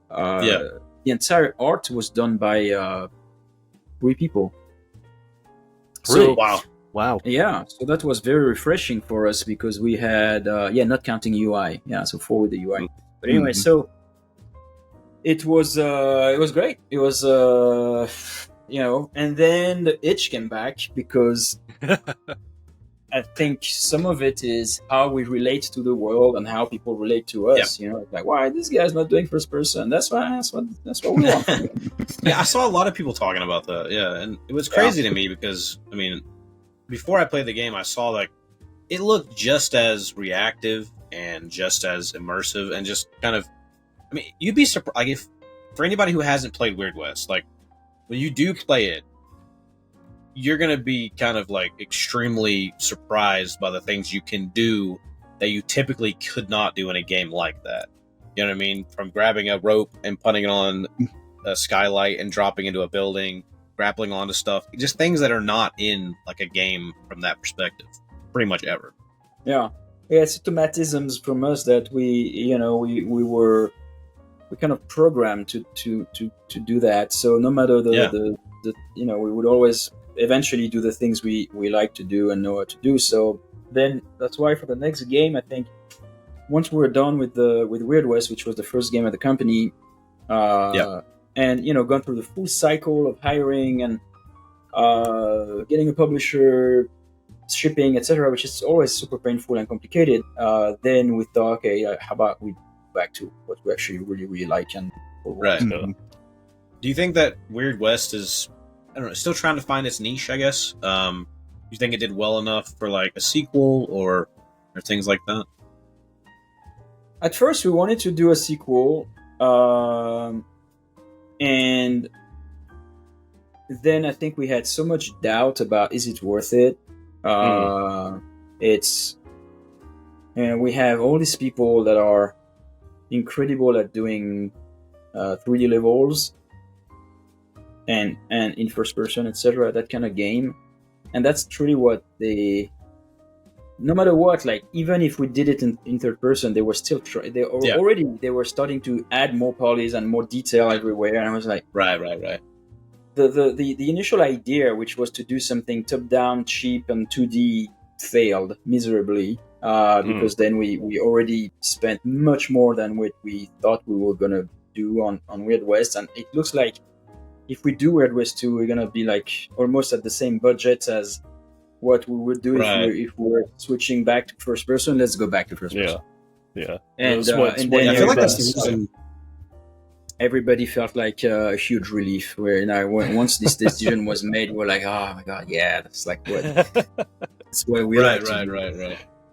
The entire art was done by 3 people. Really? So, Wow. Yeah, so that was very refreshing for us because we had, not counting UI. Yeah, so 4 with the UI. But anyway, so. It was great. It was and then the itch came back because I think some of it is how we relate to the world and how people relate to us. Like, why this guy's not doing first person? That's what we want. Yeah, I saw a lot of people talking about that. Yeah, and it was crazy to me because before I played the game, I saw like it looked just as reactive and just as immersive and just kind of. You'd be surprised, like, if for anybody who hasn't played Weird West, like, when you do play it, you're going to be kind of, like, extremely surprised by the things you can do that you typically could not do in a game like that. You know what I mean? From grabbing a rope and putting it on a skylight and dropping into a building, grappling onto stuff, just things that are not in, like, a game from that perspective, pretty much ever. Yeah. Yeah, it's automatisms from us that we kind of programmed to do that. So no matter the we would always eventually do the things we like to do and know how to do. So then that's why for the next game, I think once we were done with Weird West, which was the first game of the company, and gone through the full cycle of hiring and getting a publisher, shipping, etc., which is always super painful and complicated. Then we thought, okay, how about we back to what we actually really, really like and right. Do you think that Weird West is, still trying to find its niche, I guess? Do you think it did well enough for like a sequel or things like that? At first, we wanted to do a sequel, and then I think we had so much doubt about is it worth it. We have all these people that are incredible at doing 3D levels and in first person, etc., that kind of game, and that's truly what no matter what, like even if we did it in third person, they were still they were starting to add more polys and more detail everywhere, and I was like, right. The initial idea, which was to do something top down, cheap and 2D, failed miserably. Because then we already spent much more than what we thought we were gonna do on Weird West, and it looks like if we do Weird West 2, we're gonna be like almost at the same budget as what we would do if we were switching back to first person. Let's go back to first person. Yeah. And then I feel like that's the reason. Everybody felt like a huge relief. Where once this decision was made, we're like, oh my god, yeah, that's like what. That's what we right.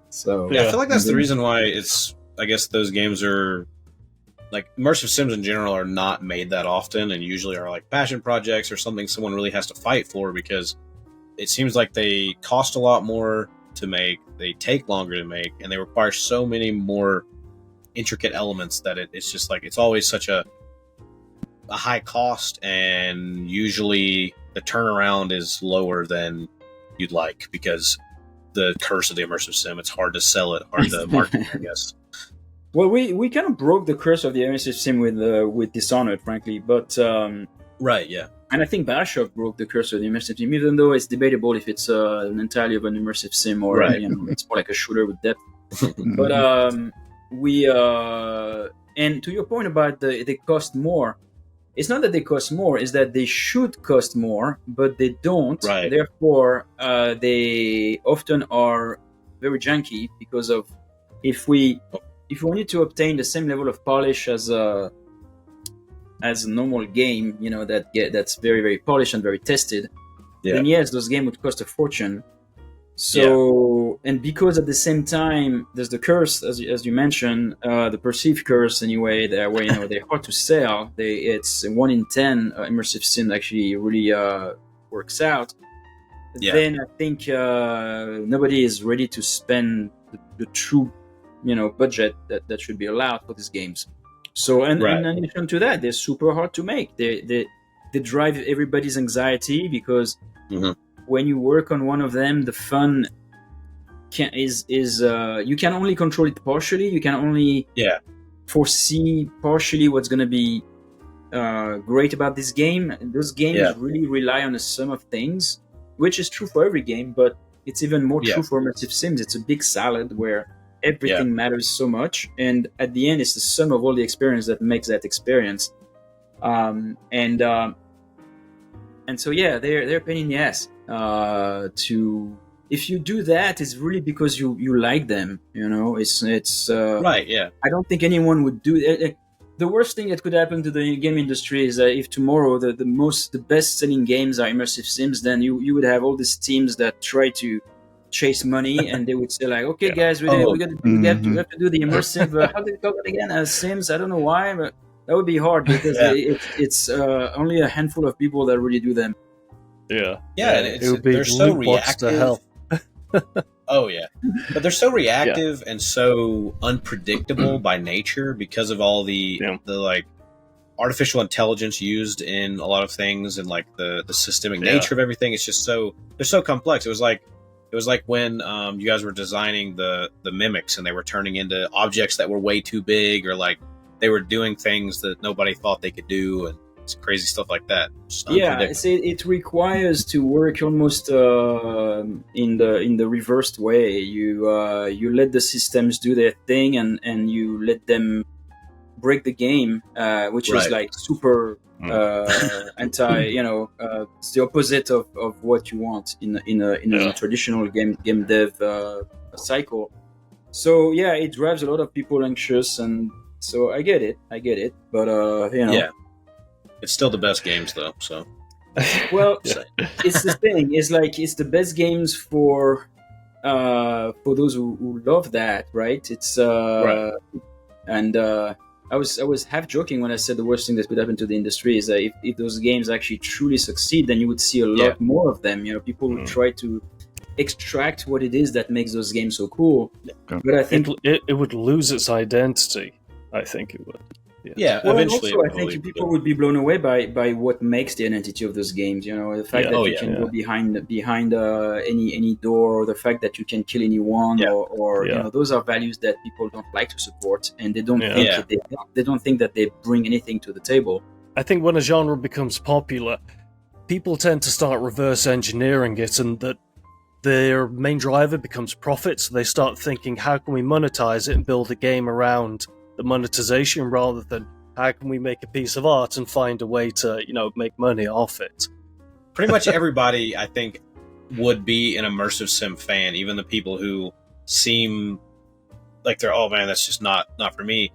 So I feel like that's the reason why it's. I guess those games are like immersive sims in general are not made that often, and usually are like passion projects or something someone really has to fight for, because it seems like they cost a lot more to make, they take longer to make, and they require so many more intricate elements that it's just like it's always such a high cost, and usually the turnaround is lower than you'd like because the curse of the immersive sim. It's hard to sell it, hard to market, I guess. Well, we kind of broke the curse of the immersive sim with Dishonored, frankly, but Right, yeah. and I think Bioshock broke the curse of the immersive sim, even though it's debatable if it's an entirely of an immersive sim or Right. It's more like a shooter with depth. But and to your point about they cost more, it's not that they cost more, it's that they should cost more, but they don't. Right. Therefore, they often are very janky because of if we need to obtain the same level of polish as a normal game, that's very, very polished and very tested, then yes, those games would cost a fortune. So, and because at the same time, there's the curse, as you mentioned, the perceived curse anyway, where they're hard to sell. It's 1 in 10 immersive sim actually really works out. Yeah. Then I think nobody is ready to spend the true, budget that should be allowed for these games. So, and in addition to that, they're super hard to make. They drive everybody's anxiety because. Mm-hmm. When you work on one of them, the fun is you can only control it partially. You can only foresee partially what's going to be great about this game. And those games really rely on a sum of things, which is true for every game, but it's even more true for immersive sims. It's a big salad where everything matters so much, and at the end, it's the sum of all the experience that makes that experience. And so they're a pain in the ass. If you do that, it's really because you like them. It's right. Yeah. I don't think anyone would do it. The worst thing that could happen to the game industry is that if tomorrow the best selling games are immersive sims, then you would have all these teams that try to chase money, and they would say like, okay, guys, we have to do the immersive. How did it call it again? Sims. I don't know why, but that would be hard because it's only a handful of people that really do them. Yeah. Yeah, and they're so reactive. To hell. Oh yeah, but they're so reactive and so unpredictable by nature because of all the like artificial intelligence used in a lot of things, and like the systemic nature of everything. It's just they're so complex. It was like when you guys were designing the mimics and they were turning into objects that were way too big, or like they were doing things that nobody thought they could do, and it's crazy stuff like that. It requires to work almost in the reversed way. You let the systems do their thing, and you let them break the game, which is like super anti. It's the opposite of what you want in a traditional game dev cycle. So it drives a lot of people anxious, and so I get it, but it's still the best games though. So well, it's the thing. It's like it's the best games for those who love that, right? It's and I was half joking when I said the worst thing that could happen to the industry is that if those games actually truly succeed, then you would see a lot more of them. People would try to extract what it is that makes those games so cool. But I think it would lose its identity. I think it would. Yeah, well, eventually. Also, I think people would be blown away by what makes the identity of those games. The fact that you can go behind any door, or the fact that you can kill anyone, or those are values that people don't like to support, and they don't think they don't think that they bring anything to the table. I think when a genre becomes popular, people tend to start reverse engineering it, and that their main driver becomes profit. So they start thinking, how can we monetize it and build a game around the monetization, rather than how can we make a piece of art and find a way to make money off it. Pretty much everybody, I think, would be an immersive sim fan, even the people who seem like they're, oh man, that's just not for me.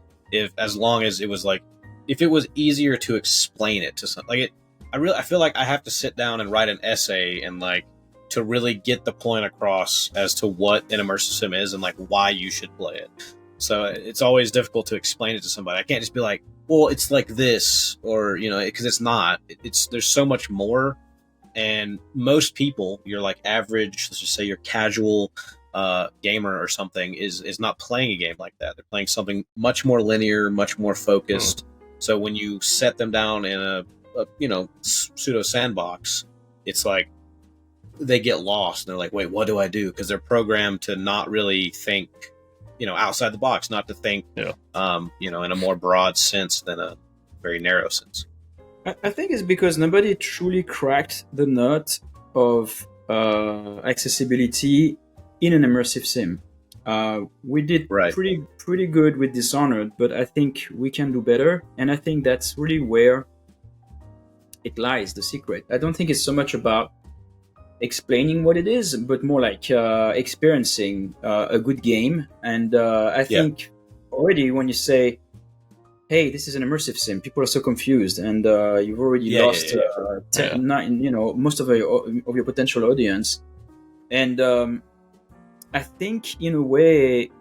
As long as it was like, if it was easier to explain it to something, like I feel like I have to sit down and write an essay and like to really get the point across as to what an immersive sim is and like why you should play it. So it's always difficult to explain it to somebody. I can't just be like, well, it's like this, or, because it's not. There's so much more. And most people, your like average, let's just say your casual gamer or something, is not playing a game like that. They're playing something much more linear, much more focused. So when you set them down in a pseudo sandbox, it's like they get lost. And they're like, wait, what do I do? Because they're programmed to not really think, outside the box, not to think, in a more broad sense than a very narrow sense. I think it's because nobody truly cracked the nut of accessibility in an immersive sim. We did pretty good with Dishonored, but I think we can do better. And I think that's really where it lies, the secret. I don't think it's so much about explaining what it is, but more like experiencing a good game. And I think already when you say, hey, this is an immersive sim, people are so confused, and you've already lost most of your potential audience. And I think in a way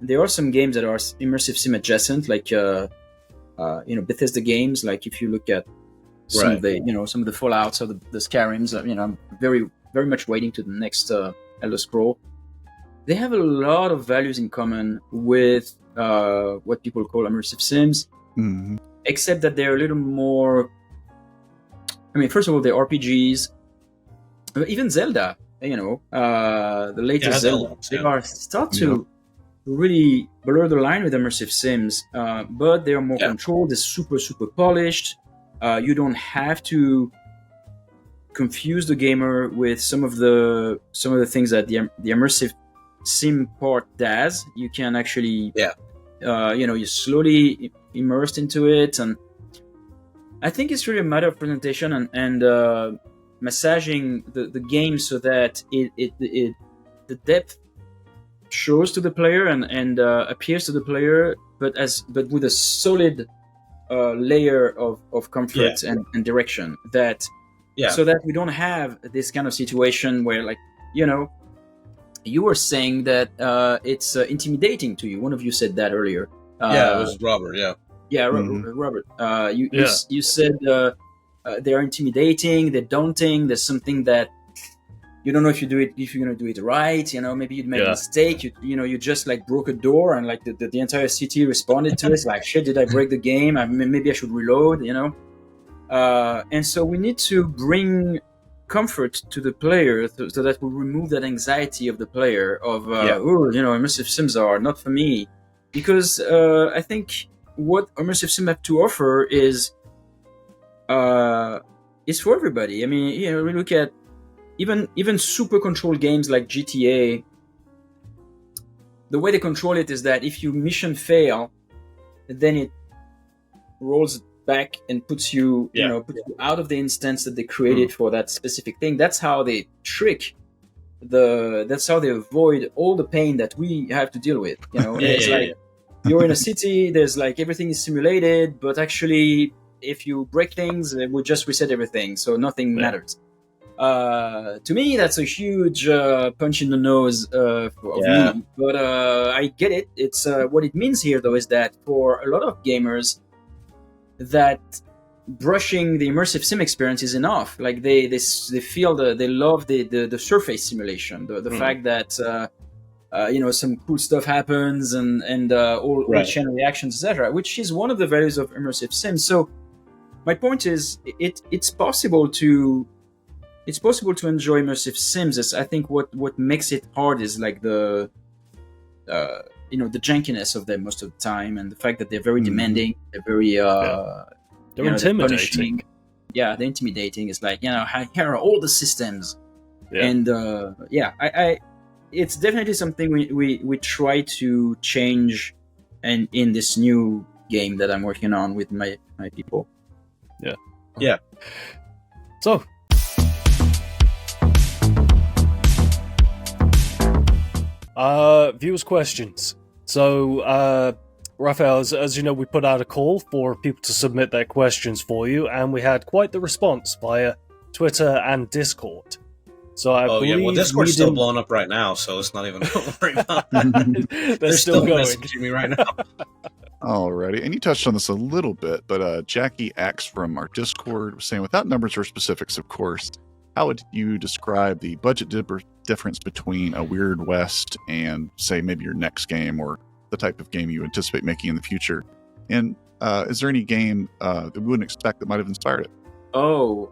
there are some games that are immersive sim adjacent, like Bethesda games. Like if you look at some of the Fallouts or the Skyrims, I'm very very much waiting to the next Elder Scroll. They have a lot of values in common with what people call immersive sims, except that they're a little more. I mean, first of all, they're RPGs. Even Zelda, the latest Zelda, they are start to really blur the line with immersive sims, but they are more controlled. They're super super polished. You don't have to confuse the gamer with some of the things that the immersive sim part does. You can actually you're slowly immersed into it, and I think it's really a matter of presentation and massaging the game so that it the depth shows to the player and appears to the player, but with a solid layer of comfort and direction so that we don't have this kind of situation where, like, you were saying that it's intimidating to you. One of you said that earlier. It was Robert. Robert. You said they're intimidating, they're daunting. There's something that you don't know if you're going to do it right. Maybe you'd make a mistake. You just like broke a door and like the entire city responded to it. It's like, shit, did I break the game? Maybe I should reload. And so we need to bring comfort to the player so that we remove that anxiety of the player of immersive sims are not for me, because I think what immersive sim have to offer is for everybody. I mean, we look at even super controlled games like GTA. The way they control it is that if you mission fail, then it rolls back and puts you out of the instance that they created for that specific thing. That's how they that's how they avoid all the pain that we have to deal with. You're in a city, there's like everything is simulated, but actually if you break things, it will just reset everything, so nothing matters. To me, that's a huge punch in the nose of me, but I get it. It's what it means here, though, is that for a lot of gamers, that brushing the immersive sim experience is enough. Like they feel they love the surface simulation, the fact that some cool stuff happens and all chain reactions, etc., which is one of the values of immersive sims. So my point is, it's possible to enjoy immersive sims. It's, I think what makes it hard is like the jankiness of them most of the time, and the fact that they're very demanding. They're very they're intimidating. They're intimidating. It's like, here are all the systems, and it's definitely something we try to change, and in this new game that I'm working on with my people. So viewers' questions. So Raphael, as you know, we put out a call for people to submit their questions for you, and we had quite the response via Twitter and Discord. So I Oh believe yeah, well Discord's still medium- blowing up right now, so it's not even a worry about that. They're still going. messaging me right now. Alrighty, and you touched on this a little bit, but Jackie Axe from our Discord was saying, without numbers or specifics, of course, how would you describe the budget difference between a Weird West and, say, maybe your next game or the type of game you anticipate making in the future? And is there any game that we wouldn't expect that might have inspired it? Oh,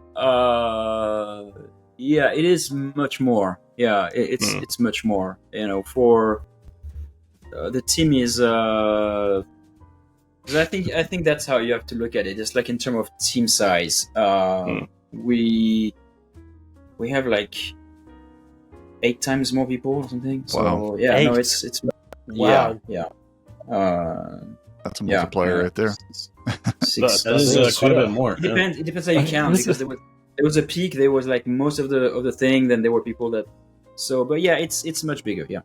yeah, it is much more. Yeah, it's much more. You know, for the team is. 'Cause I think that's how you have to look at it. Just like in terms of team size, we have like 8 times more people or something. So Wow. yeah, 8? no, it's Wow. yeah. That's a multiplier right there. Six. That is quite a bit more. It depends how you count, because there was a peak. There was like most of the thing. Then there were people that. So, but yeah, it's much bigger. Yeah.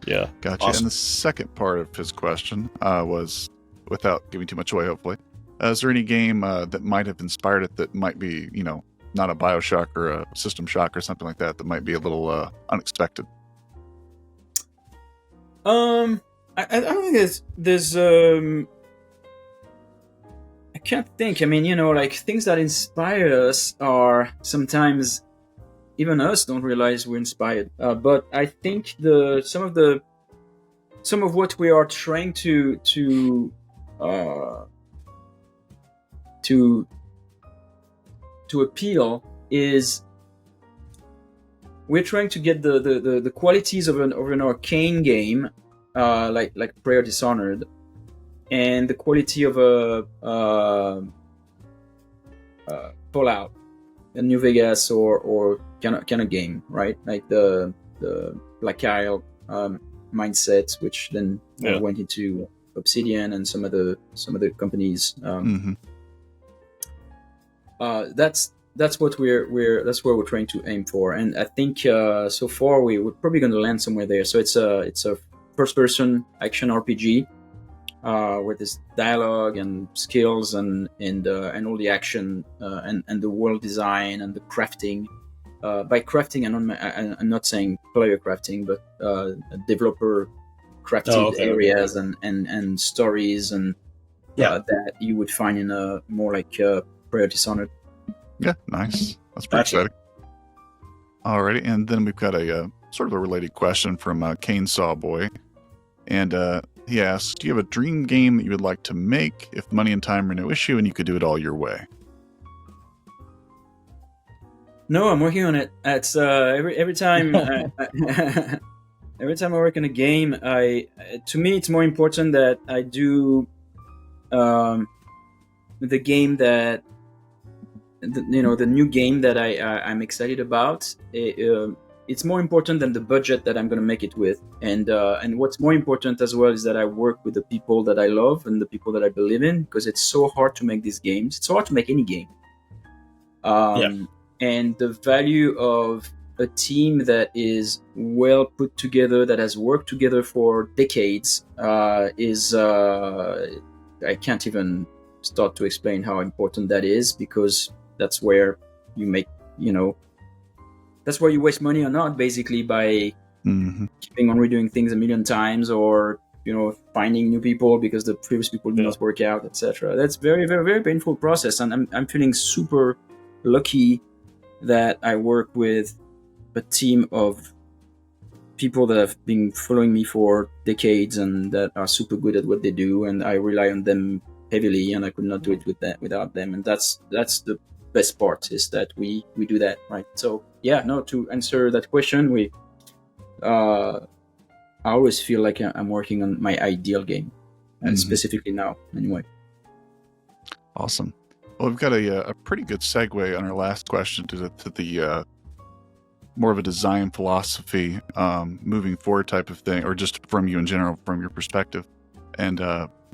Yeah. Gotcha. Awesome. And the second part of his question was, without giving too much away, hopefully, is there any game that might have inspired it that might be, not a Bioshock or a System Shock or something like that might be a little unexpected? I don't think there's I can't think. I mean, like things that inspire us are sometimes even us don't realize we're inspired. But I think some of what we are trying to appeal is we're trying to get the qualities of an Arkane game, like Prayer Dishonored, and the quality of a Fallout, a New Vegas or kind of game, right? Like the Black Isle mindset, which then went into Obsidian and some other companies. That's what where we're trying to aim for, and I think so far we're probably going to land somewhere there. So it's a first-person action RPG with this dialogue and skills and all the action and the world design and the crafting. By crafting, I'm not saying player crafting, but developer crafted areas and stories and that you would find in a more like Prayer Dishonored. Yeah, nice. That's pretty exciting. Alrighty, and then we've got a sort of a related question from Cane Saw Boy, and he asks, "Do you have a dream game that you would like to make if money and time are no issue and you could do it all your way?" No, I'm working on it. It's every time every time I work on a game, to me it's more important that I do the game that the new game that I'm excited about. It's more important than the budget that I'm going to make it with, and what's more important as well is that I work with the people that I love and the people that I believe in, because it's so hard to make these games. It's so hard to make any game. And the value of a team that is well put together, that has worked together for decades, is I can't even start to explain how important that is, because that's where you make, that's where you waste money or not, basically, by keeping on redoing things a million times, or finding new people because the previous people did not work out, etc. That's very, very, very painful process, and I'm feeling super lucky that I work with a team of people that have been following me for decades and that are super good at what they do, and I rely on them heavily, and I could not do it without them. And that's the best part, is that we do that, right? So to answer that question, I always feel like I'm working on my ideal game, and specifically now, anyway. Awesome. Well, we've got a pretty good segue on our last question to the more of a design philosophy, moving forward type of thing, or just from you in general, from your perspective. And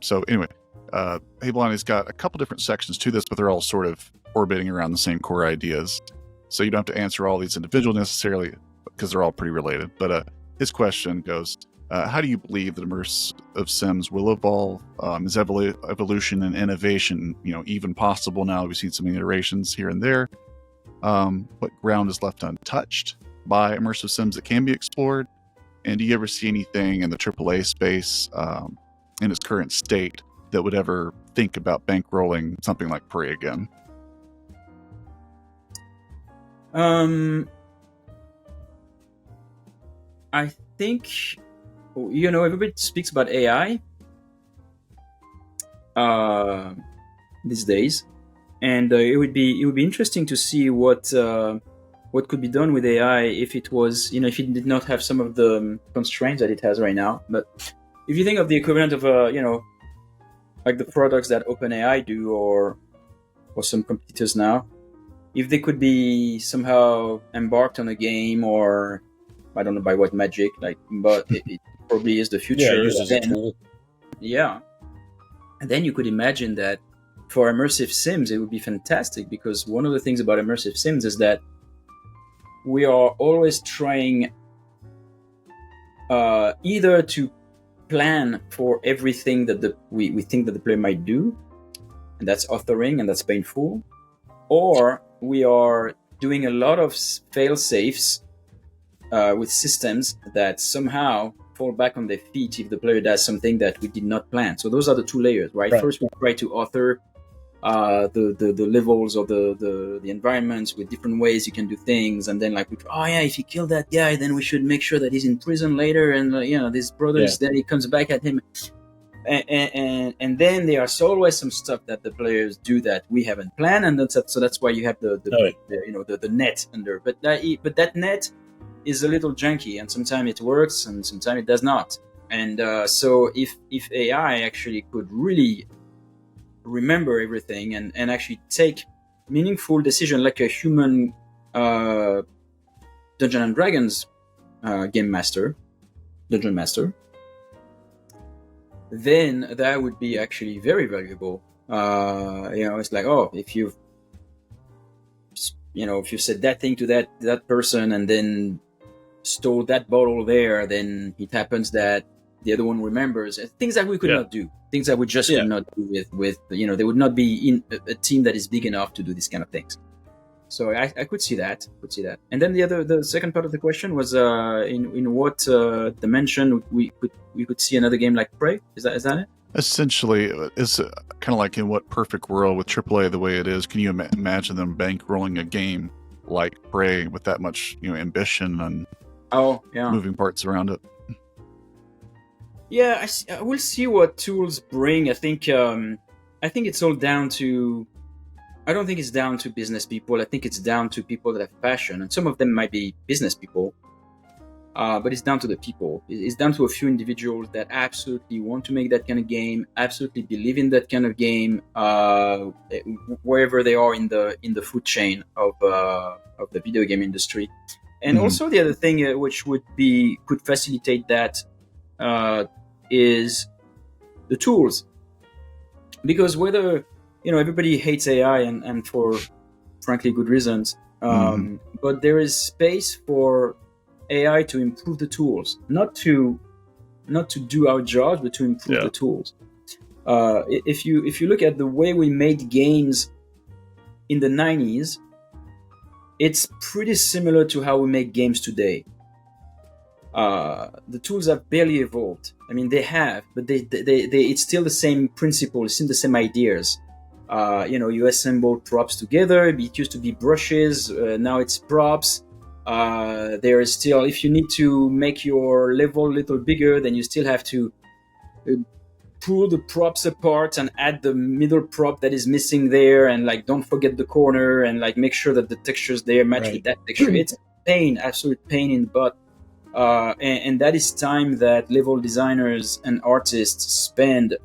so anyway, Hablani's got a couple different sections to this, but they're all sort of orbiting around the same core ideas. So you don't have to answer all these individually necessarily, because they're all pretty related. But his question goes, how do you believe that immersive sims will evolve? Is evolution and innovation, even possible now? We've seen some iterations here and there. What ground is left untouched? by immersive sims that can be explored? And do you ever see anything in the AAA space in its current state that would ever think about bankrolling something like Prey again? I think, everybody speaks about AI these days, and it would be interesting to see what could be done with AI if it was, if it did not have some of the constraints that it has right now. But if you think of the equivalent of like the products that OpenAI do, or some competitors now, if they could be somehow embarked on a game, or I don't know by what magic, but it probably is the future. Yeah, used as a tool. Yeah. And then you could imagine that for immersive sims, it would be fantastic, because one of the things about immersive sims is that we are always trying either to plan for everything that we think that the player might do, and that's authoring, and that's painful, or we are doing a lot of fail-safes with systems that somehow fall back on their feet if the player does something that we did not plan. So those are the two layers, right? First, we try to author the levels or the environments with different ways you can do things, and then if you kill that guy, then we should make sure that he's in prison later, and his brothers, then he comes back at him, and then there are always some stuff that the players do that we haven't planned, and that's why you have the net under, but that net is a little janky, and sometimes it works and sometimes it does not. And so if AI actually could really remember everything and actually take meaningful decision like a human Dungeons and Dragons dungeon master, then that would be actually very valuable. It's like, if you said that thing to that person and then stole that bottle there, then it happens that the other one remembers things that we could not do, things that we just could not do with there would not be in a team that is big enough to do these kind of things. So I could see that. And then the second part of the question was in what dimension we could see another game like Prey? Is that it? Essentially, it's kind of like in what perfect world with AAA the way it is, can you imagine them bankrolling a game like Prey with that much ambition and moving parts around it? Yeah, I will see what tools bring. I think it's all down to. I don't think it's down to business people. I think it's down to people that have passion, and some of them might be business people. But it's down to the people. It's down to a few individuals that absolutely want to make that kind of game, absolutely believe in that kind of game, wherever they are in the food chain of the video game industry. And also the other thing which could facilitate that is the tools, because whether everybody hates AI and for frankly good reasons, but there is space for AI to improve the tools, not to do our jobs, but to improve the tools. If you look at the way we made games in the 90s, it's pretty similar to how we make games today. The tools have barely evolved. I mean, they have, but they it's still the same principle, it's still the same ideas. You assemble props together. It used to be brushes, now it's props. There is still, if you need to make your level a little bigger, then you still have to pull the props apart and add the middle prop that is missing there, and don't forget the corner, and make sure that the textures there match with that texture. It's absolute pain in the butt. And that is time that level designers and artists spend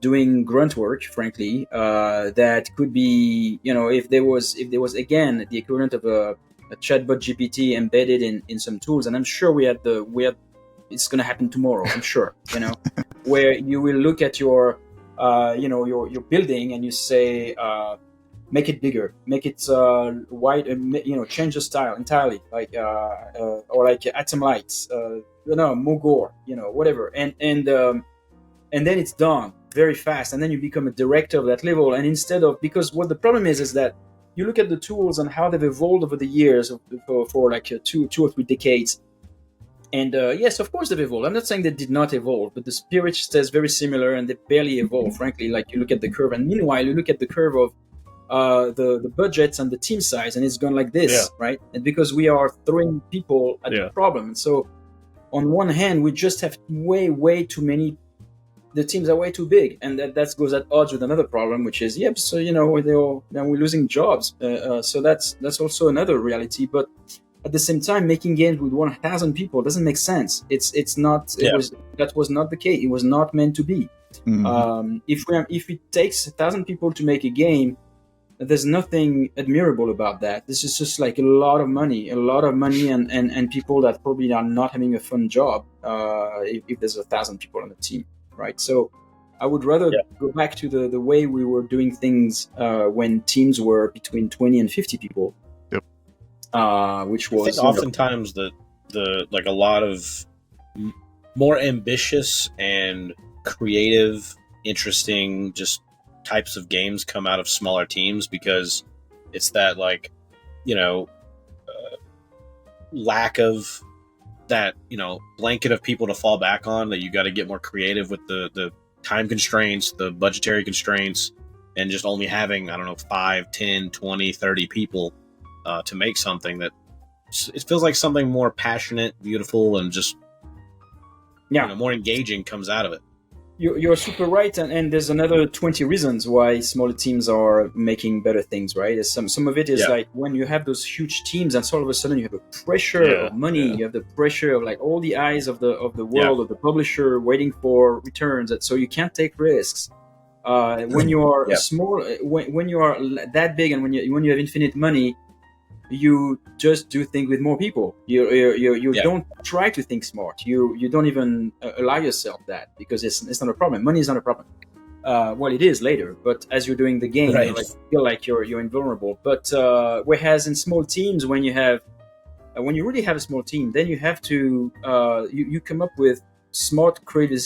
doing grunt work, frankly, that could be, if there was again the equivalent of a chatbot GPT embedded in some tools, and I'm sure we had it's going to happen tomorrow, I'm sure, where you will look at your your building and you say, make it bigger, make it wide, change the style entirely, or add some lights, more gore, whatever, and then it's done very fast, and then you become a director of that level. And instead of, because what the problem is that you look at the tools and how they've evolved over the years for like two or three decades. And yes, of course they've evolved. I'm not saying they did not evolve, but the spirit stays very similar, and they barely evolve, frankly. Like you look at the curve, and meanwhile you look at the curve of the budgets and the team size, and it's gone like this, right? And because we are throwing people at the problem. And so on one hand, we just have way too many. The teams are way too big, and that goes at odds with another problem, which is so we're losing jobs. So that's also another reality. But at the same time, making games with 1,000 people doesn't make sense. It's not. That was not the case. It was not meant to be. Mhm. If it takes 1,000 people to make a game, there's nothing admirable about that. This is just like a lot of money, and people that probably are not having a fun job. If there's 1,000 people on the team, right? So I would rather go back to the way we were doing things when teams were between 20 and 50 people. Yep. Which I was think oftentimes the like a lot of more ambitious and creative, interesting, just types of games come out of smaller teams, because it's that lack of that blanket of people to fall back on, that you got to get more creative with the time constraints, the budgetary constraints, and just only having 5, 10, 20, 30 people to make something that it feels like something more passionate, beautiful, and just more engaging comes out of it. You're super right, and there's another 20 reasons why smaller teams are making better things, right? Some of it is like when you have those huge teams, and so all of a sudden you have a pressure of money, you have the pressure of like all the eyes of the world, of the publisher waiting for returns, and so you can't take risks. When you are small, when you are that big, and when you have infinite money, you just do things with more people. You don't try to think smart. You don't even allow yourself that, because it's not a problem. Money is not a problem. Well, it is later, but as you're doing the game, you feel like you're invulnerable. But whereas in small teams, when you really have a small team, then you have to you come up with smart, creative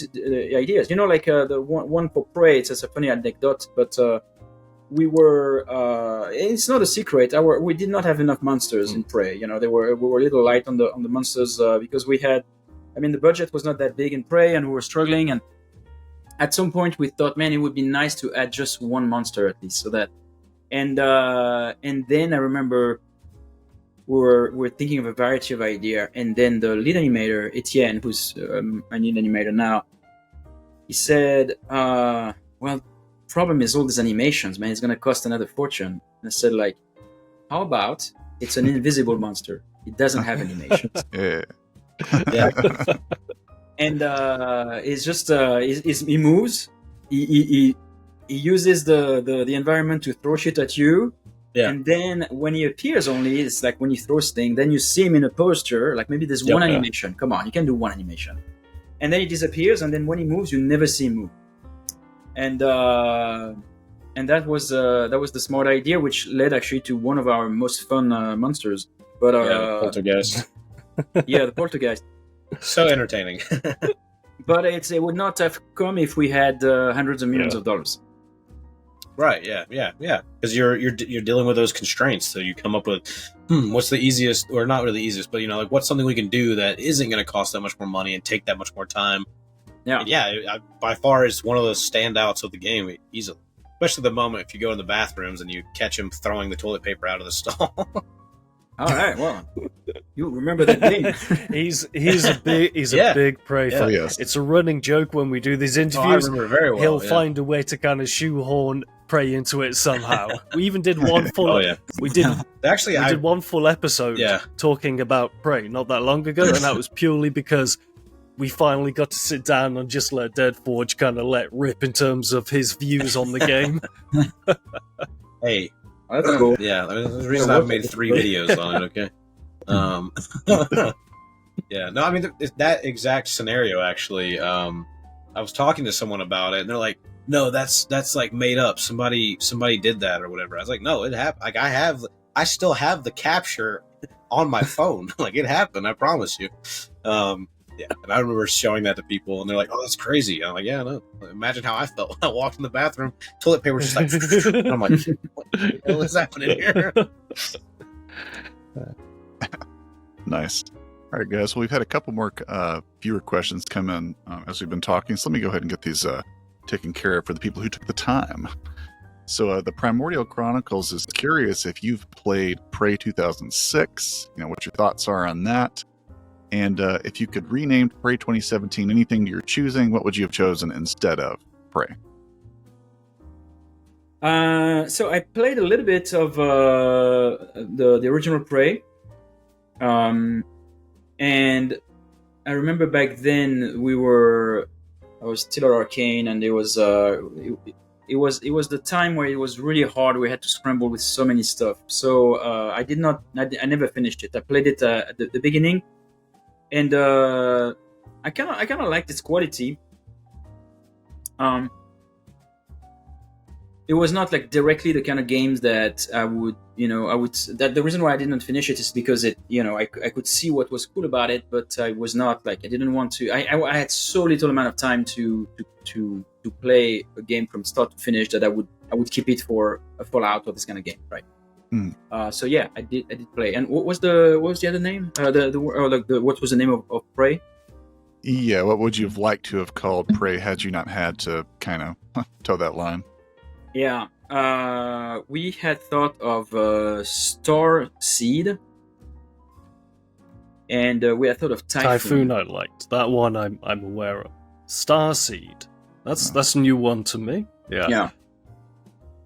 ideas. Like the one for Prey. It's a funny anecdote, but. We were. It's not a secret. We did not have enough monsters in Prey. We were a little light on the monsters because we had. The budget was not that big in Prey, and we were struggling. And at some point, we thought, man, it would be nice to add just one monster at least, so that. And then I remember we were thinking of a variety of idea, and then the lead animator Etienne, who's my lead animator now, he said, "Well. Problem is all these animations, man. It's going to cost another fortune." And I said, like, how about it's an invisible monster? It doesn't have animations. And it's just he moves. He uses the environment to throw shit at you. Yeah. And then when he appears, only it's like when he throws things, then you see him in a posture. Like maybe there's one animation. Come on, you can do one animation, and then he disappears. And then when he moves, you never see him move. And that was the smart idea, which led actually to one of our most fun monsters. But the poltergeist. The poltergeist. So entertaining. But it would not have come if we had hundreds of millions of dollars. Right. Yeah. Because you're dealing with those constraints, so you come up with what's the easiest, or not really the easiest, but like what's something we can do that isn't going to cost that much more money and take that much more time. Yeah, by far it's one of those standouts of the game, easily. Especially the moment if you go in the bathrooms and you catch him throwing the toilet paper out of the stall. All right, well, you remember that game. He's a big Prey fan. Yes. It's a running joke when we do these interviews. I remember very well. He'll find a way to kind of shoehorn Prey into it somehow. We even did one full. We did one full episode talking about Prey not that long ago, and that was purely because we finally got to sit down and just let Deadforge kind of let rip in terms of his views on the game. Hey, that's cool. Yeah, there's a reason I've made 3 videos on it. Okay. Yeah, no, that exact scenario actually. I was talking to someone about it, and they're like, "No, that's like made up. Somebody did that or whatever." I was like, "No, it happened. Like I still have the capture on my phone. Like it happened. I promise you." Yeah, and I remember showing that to people, and they're like, "Oh, that's crazy." I'm like, "Yeah, no. Imagine how I felt when I walked in the bathroom. Toilet paper was just like, and I'm like, "What the hell is happening here?" Nice. All right, guys. Well, we've had a couple more viewer questions come in as we've been talking. So let me go ahead and get these taken care of for the people who took the time. So the Primordial Chronicles is curious if you've played Prey 2006. What your thoughts are on that. And if you could rename Prey 2017 anything you're choosing, what would you have chosen instead of Prey? So I played a little bit of the original Prey, and I remember back then I was still at Arkane, and it was the time where it was really hard. We had to scramble with so many stuff. So I never finished it. I played it at the beginning. And I kind of liked its quality. It was not like directly the kind of games that I would. That the reason why I didn't finish it is because I could see what was cool about it, but I was not like I didn't want to. I had so little amount of time to play a game from start to finish that I would keep it for a Fallout or this kind of game, right? So yeah, I did play. And what was the other name? What was the name of Prey? Yeah, what would you have liked to have called Prey had you not had to kind of toe that line? Yeah, we had thought of Star Seed, and we had thought of Typhoon. I liked that one. I'm aware of Starseed. That's a new one to me. Yeah.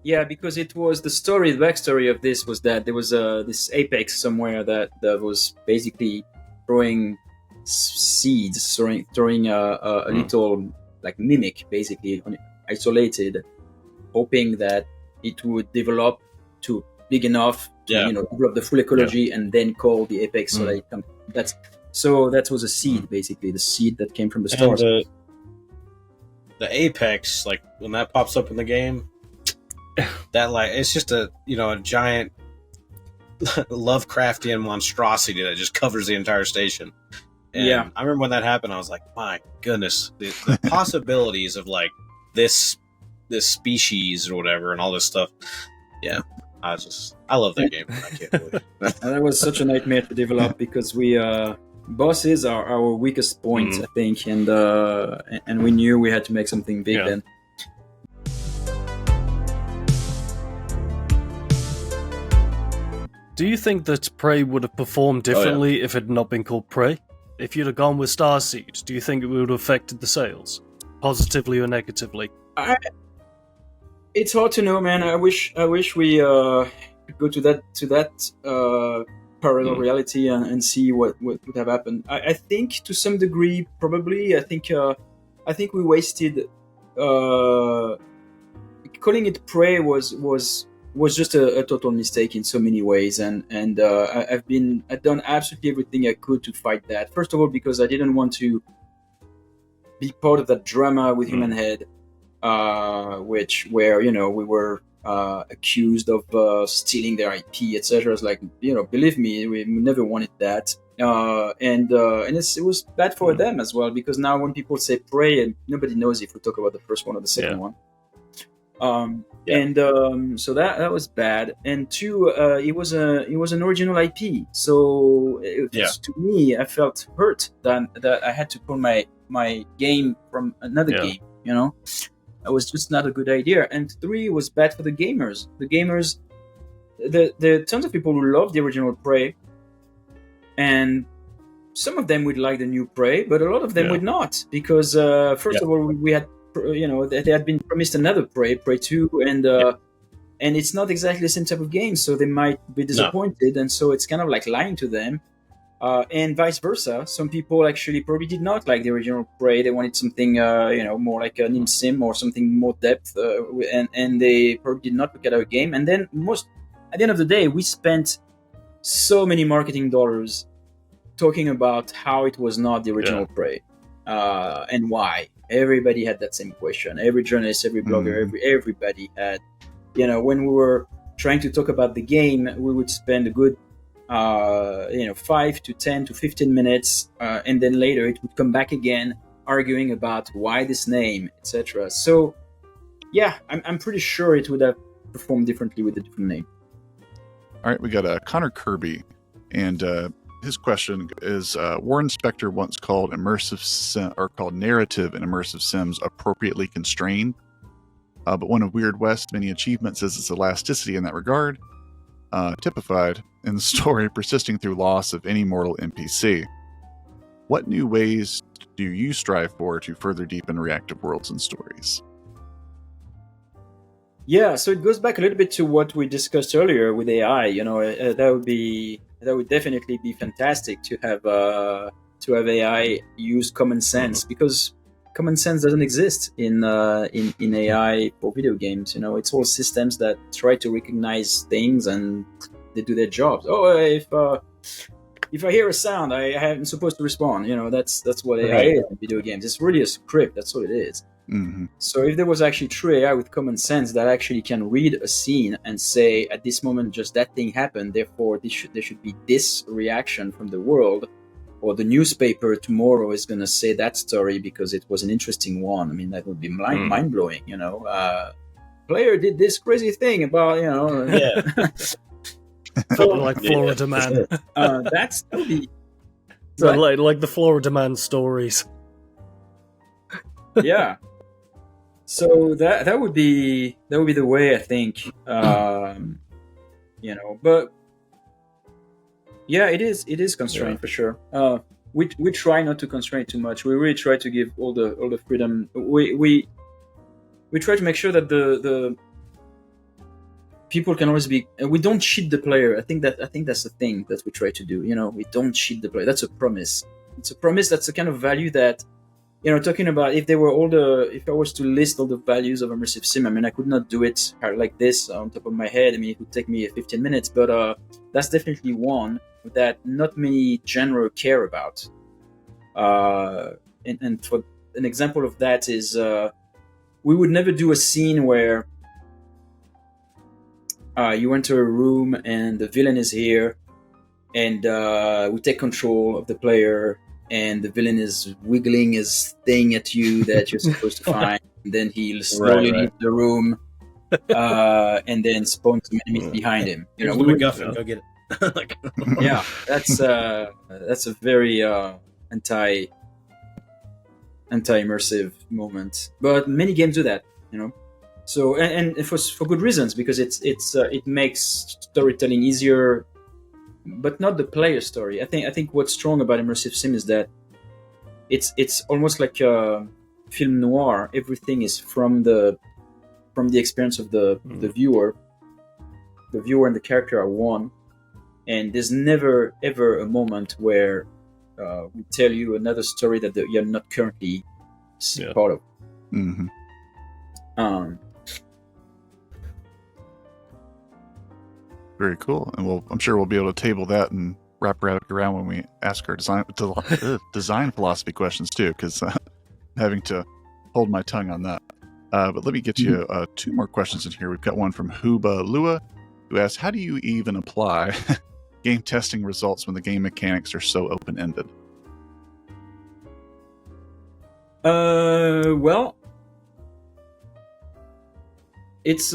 Yeah, because it was the backstory of this was that there was this apex somewhere that was basically throwing seeds, throwing a little like mimic, basically isolated, hoping that it would develop to big enough to develop the full ecology and then call the apex so that it can. That was a seed, basically the seed that came from the stars. The apex, like when that pops up in the game. That it's just a giant Lovecraftian monstrosity that just covers the entire station. And I remember when that happened, I was like, my goodness, the possibilities of like this species or whatever and all this stuff. Yeah, I love that game. I can't believe it. That was such a nightmare to develop because we bosses are our weakest point, I think, and we knew we had to make something big then. Do you think that Prey would have performed differently if it had not been called Prey? If you'd have gone with Starseed, do you think it would have affected the sales, positively or negatively? It's hard to know, man. I wish we could go to that parallel reality and see what would have happened. I think to some degree, probably. I think we wasted. Calling it Prey was just a total mistake in so many ways, and I've done absolutely everything I could to fight that. First of all, because I didn't want to be part of that drama with Human Head, where we were accused of stealing their IP, etc. It's like, believe me, we never wanted that, and it was bad for them as well, because now when people say Prey, and nobody knows if we talk about the first one or the second one. And so that was bad. And two, it was an original IP. So to me, I felt hurt that I had to pull my game from another game. That was just not a good idea. And three, was bad for the gamers. The gamers, the tons of people who love the original Prey, and some of them would like the new Prey, but a lot of them would not, because first of all, we had. They had been promised another Prey 2, and it's not exactly the same type of game, so they might be disappointed, and so it's kind of like lying to them, and vice versa. Some people actually probably did not like the original Prey. They wanted something, more like an sim or something more depth, and they probably did not look at our game. And then at the end of the day, we spent so many marketing dollars talking about how it was not the original Prey, and why. Everybody had that same question. Every journalist, every blogger, everybody had. When we were trying to talk about the game, we would spend a good 5 to 10 to 15 minutes, and then later it would come back again, arguing about why this name, etc. So, yeah, I'm pretty sure it would have performed differently with a different name. All right, we got Connor Kirby, and his question is: Warren Spector once called narrative and immersive sims appropriately constrained, but one of Weird West's many achievements is its elasticity in that regard, typified in the story persisting through loss of any mortal NPC. What new ways do you strive for to further deepen reactive worlds and stories? Yeah, so it goes back a little bit to what we discussed earlier with AI. That would definitely be fantastic to have AI use common sense, because common sense doesn't exist in AI for video games. It's all systems that try to recognize things and they do their jobs. If I hear a sound, I am supposed to respond. That's what AI is in video games. It's really a script. That's all it is. Mm-hmm. So if there was actually true AI with common sense that actually can read a scene and say, at this moment, just that thing happened, therefore there should be this reaction from the world, or the newspaper tomorrow is going to say that story because it was an interesting one. I mean, that would be mind-blowing, Player did this crazy thing about, like Florida Man. That would be... So like the Florida Man stories. Yeah. So that would be the way, I think. But yeah, it is constrained for sure. We try not to constrain too much. We really try to give all the freedom. We try to make sure that the people can always be. We don't cheat the player. I think that's the thing that we try to do. We don't cheat the player. That's a promise. It's a promise. That's the kind of value that. Talking about if I was to list all the values of immersive sim, I mean, I could not do it like this on top of my head. I mean, it would take me 15 minutes, but that's definitely one that not many genre care about. And for an example of that is, we would never do a scene where you enter a room and the villain is here, and we take control of the player. And the villain is wiggling his thing at you that you're supposed to find. And then he'll slowly leave the room, and then spawn some enemies behind him. Here's the MacGuffin. Go get it. Yeah, that's a very anti-immersive moment. But many games do that, So and for good reasons, because it makes storytelling easier. But not the player story. I think what's strong about immersive sim is that it's almost like a film noir. Everything is from the experience of the viewer. The viewer and the character are one, and there's never ever a moment where we tell you another story that you're not currently part of. Mm-hmm. Very cool, and I'm sure we'll be able to table that and wrap it around when we ask our design philosophy questions too, because having to hold my tongue on that. But let me get you two more questions in here. We've got one from Huba Lua, who asks, "How do you even apply game testing results when the game mechanics are so open-ended?" Well, it's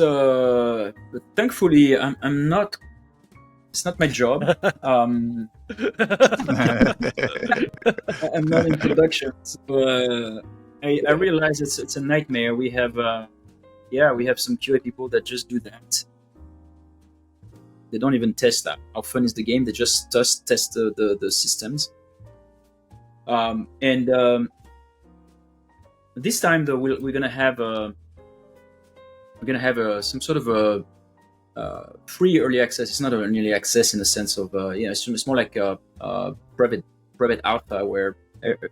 thankfully I'm not. It's not my job. I'm not in production, so I realize it's a nightmare. We have some QA people that just do that. They don't even test that. How fun is the game? They just test the systems. This time though, we're gonna have some sort of a free early access. It's not an early access in the sense of it's more like a private alpha where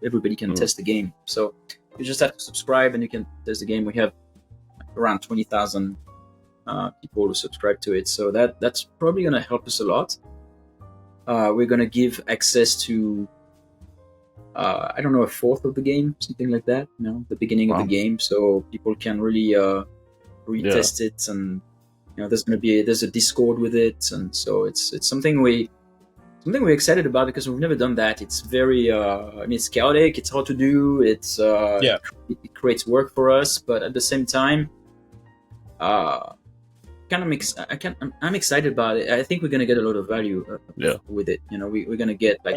everybody can test the game. So you just have to subscribe and you can test the game. We have around 20,000 people who subscribe to it, so that's probably going to help us a lot. We're going to give access to I don't know, a fourth of the game, something like that. The beginning of the game, so people can really retest it, and there's a Discord with it, and so it's something we something we're excited about because we've never done that. It's very, it's chaotic. It's hard to do. It's it creates work for us, but at the same time, I'm excited about it. I think we're gonna get a lot of value with it. We're gonna get like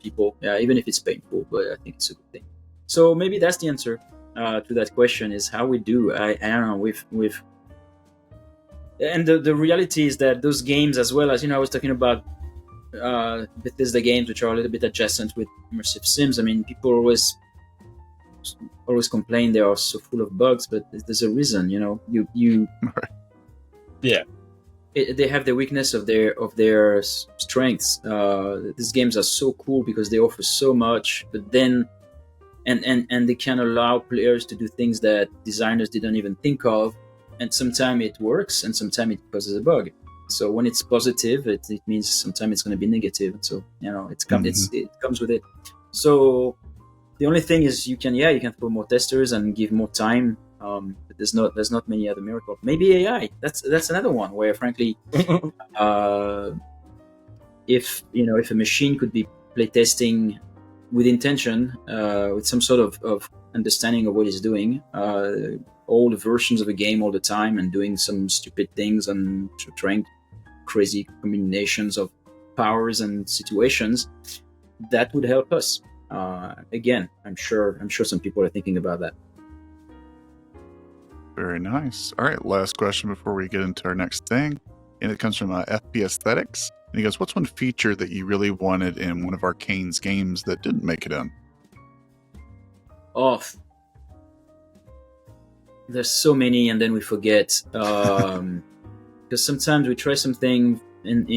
people, even if it's painful, but I think it's a good thing. So maybe that's the answer to that question: is how we do. I don't know. We've and the reality is that those games, as well as I was talking about Bethesda games, which are a little bit adjacent with immersive sims. I mean, people always complain they are so full of bugs, but there's a reason. They have the weakness of their strengths. These games are so cool because they offer so much, but then and they can allow players to do things that designers didn't even think of, and sometimes it works and sometimes it causes a bug. So when it's positive, it means sometimes it's going to be negative. So it comes with it. So the only thing is you can throw more testers and give more time. But there's not many other miracles. Maybe AI. That's another one where, frankly, if a machine could be playtesting with intention, with some sort of understanding of what it's doing, all the versions of a game all the time, and doing some stupid things and trying crazy combinations of powers and situations, that would help us. Again, I'm sure some people are thinking about that. Very nice. All right, last question before we get into our next thing, and it comes from FP Aesthetics. And he goes, "What's one feature that you really wanted in one of Arkane's games that didn't make it in?" Oh, there's so many, and then we forget. Because sometimes we try something, and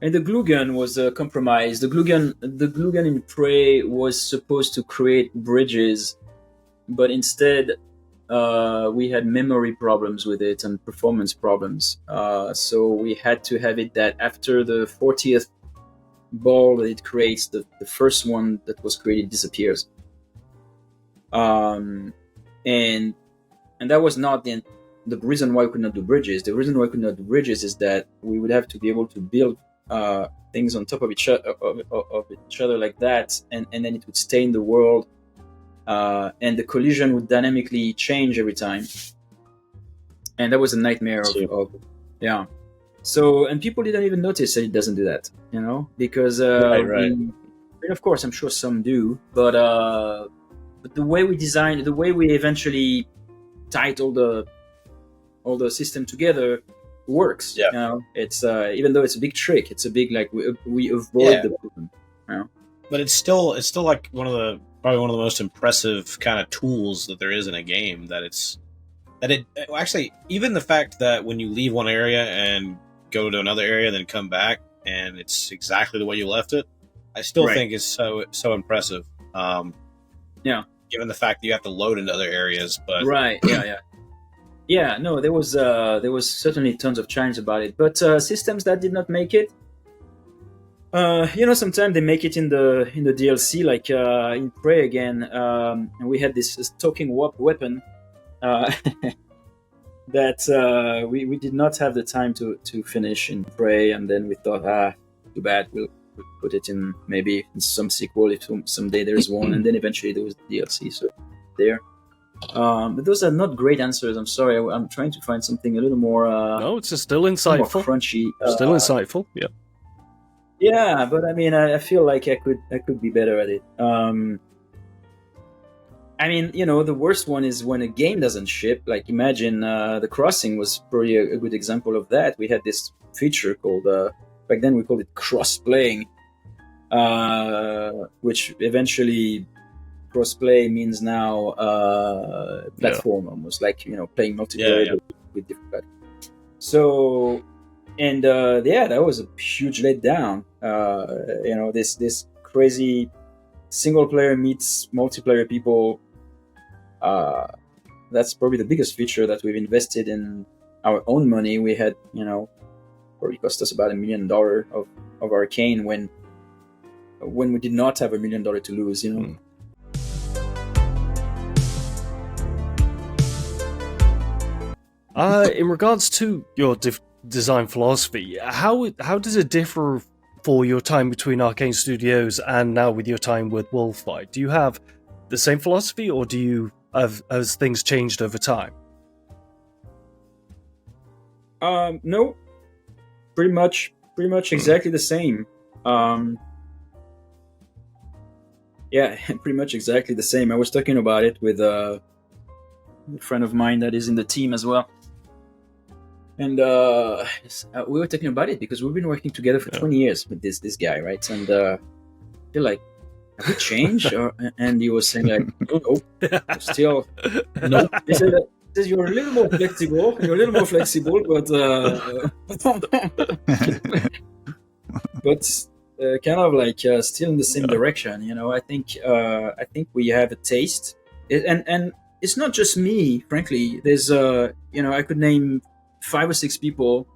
and the glue gun was a compromise. The glue gun in Prey was supposed to create bridges, but instead we had memory problems with it and performance problems. So we had to have it that after the 40th ball that it creates, the first one that was created disappears. And that was not the reason why we could not do bridges. The reason why we could not do bridges is that we would have to be able to build things on top of each other like that, and then it would stain the world, and the collision would dynamically change every time, and that was a nightmare of. So, and people didn't even notice that it doesn't do that, because of course I'm sure some do, but the way we designed, the way we eventually tied all the system together works. It's even though it's a big trick, it's a big we avoid the problem. But it's still like probably one of the most impressive kind of tools that there is in a game. Actually, even the fact that when you leave one area and go to another area, then come back and it's exactly the way you left it, I still think is so impressive. Given the fact that you have to load into other areas, but no, there was certainly tons of challenges about it, but systems that did not make it, sometimes they make it in the DLC, like in Prey again, and we had this talking weapon that we did not have the time to finish in Prey, and then we thought, too bad, we'll put it in maybe in some sequel if someday there's one, and then eventually there was the DLC, so there. But those are not great answers. I'm sorry. I'm trying to find something a little more. No, it's still insightful. More crunchy. Still insightful. Yeah. Yeah, but I mean, I feel like I could be better at it. I mean, the worst one is when a game doesn't ship. Like, imagine The Crossing was probably a good example of that. We had this feature called back then we called it cross-playing, which eventually. Crossplay means now platform, almost like playing multiplayer with different platforms. So, and that was a huge letdown. This crazy single player meets multiplayer people. That's probably the biggest feature that we've invested in our own money. We had probably cost us about $1 million of Arkane when we did not have $1 million to lose. In regards to your design philosophy. How does it differ for your time between Arkane Studios and now with your time with Wolfeye? Do you have the same philosophy, or do you has things changed over time? No, pretty much exactly the same. Yeah, pretty much exactly the same. I was talking about it with a friend of mine that is in the team as well. And we were talking about it because we've been working together for 20 years with this guy, right? And you're like, have we changed? And he was saying like, nope, still nope. He said, you're a little more flexible. But kind of like still in the same direction. You know, I think we have a taste, and it's not just me. Frankly, there's I could name 5 or 6 people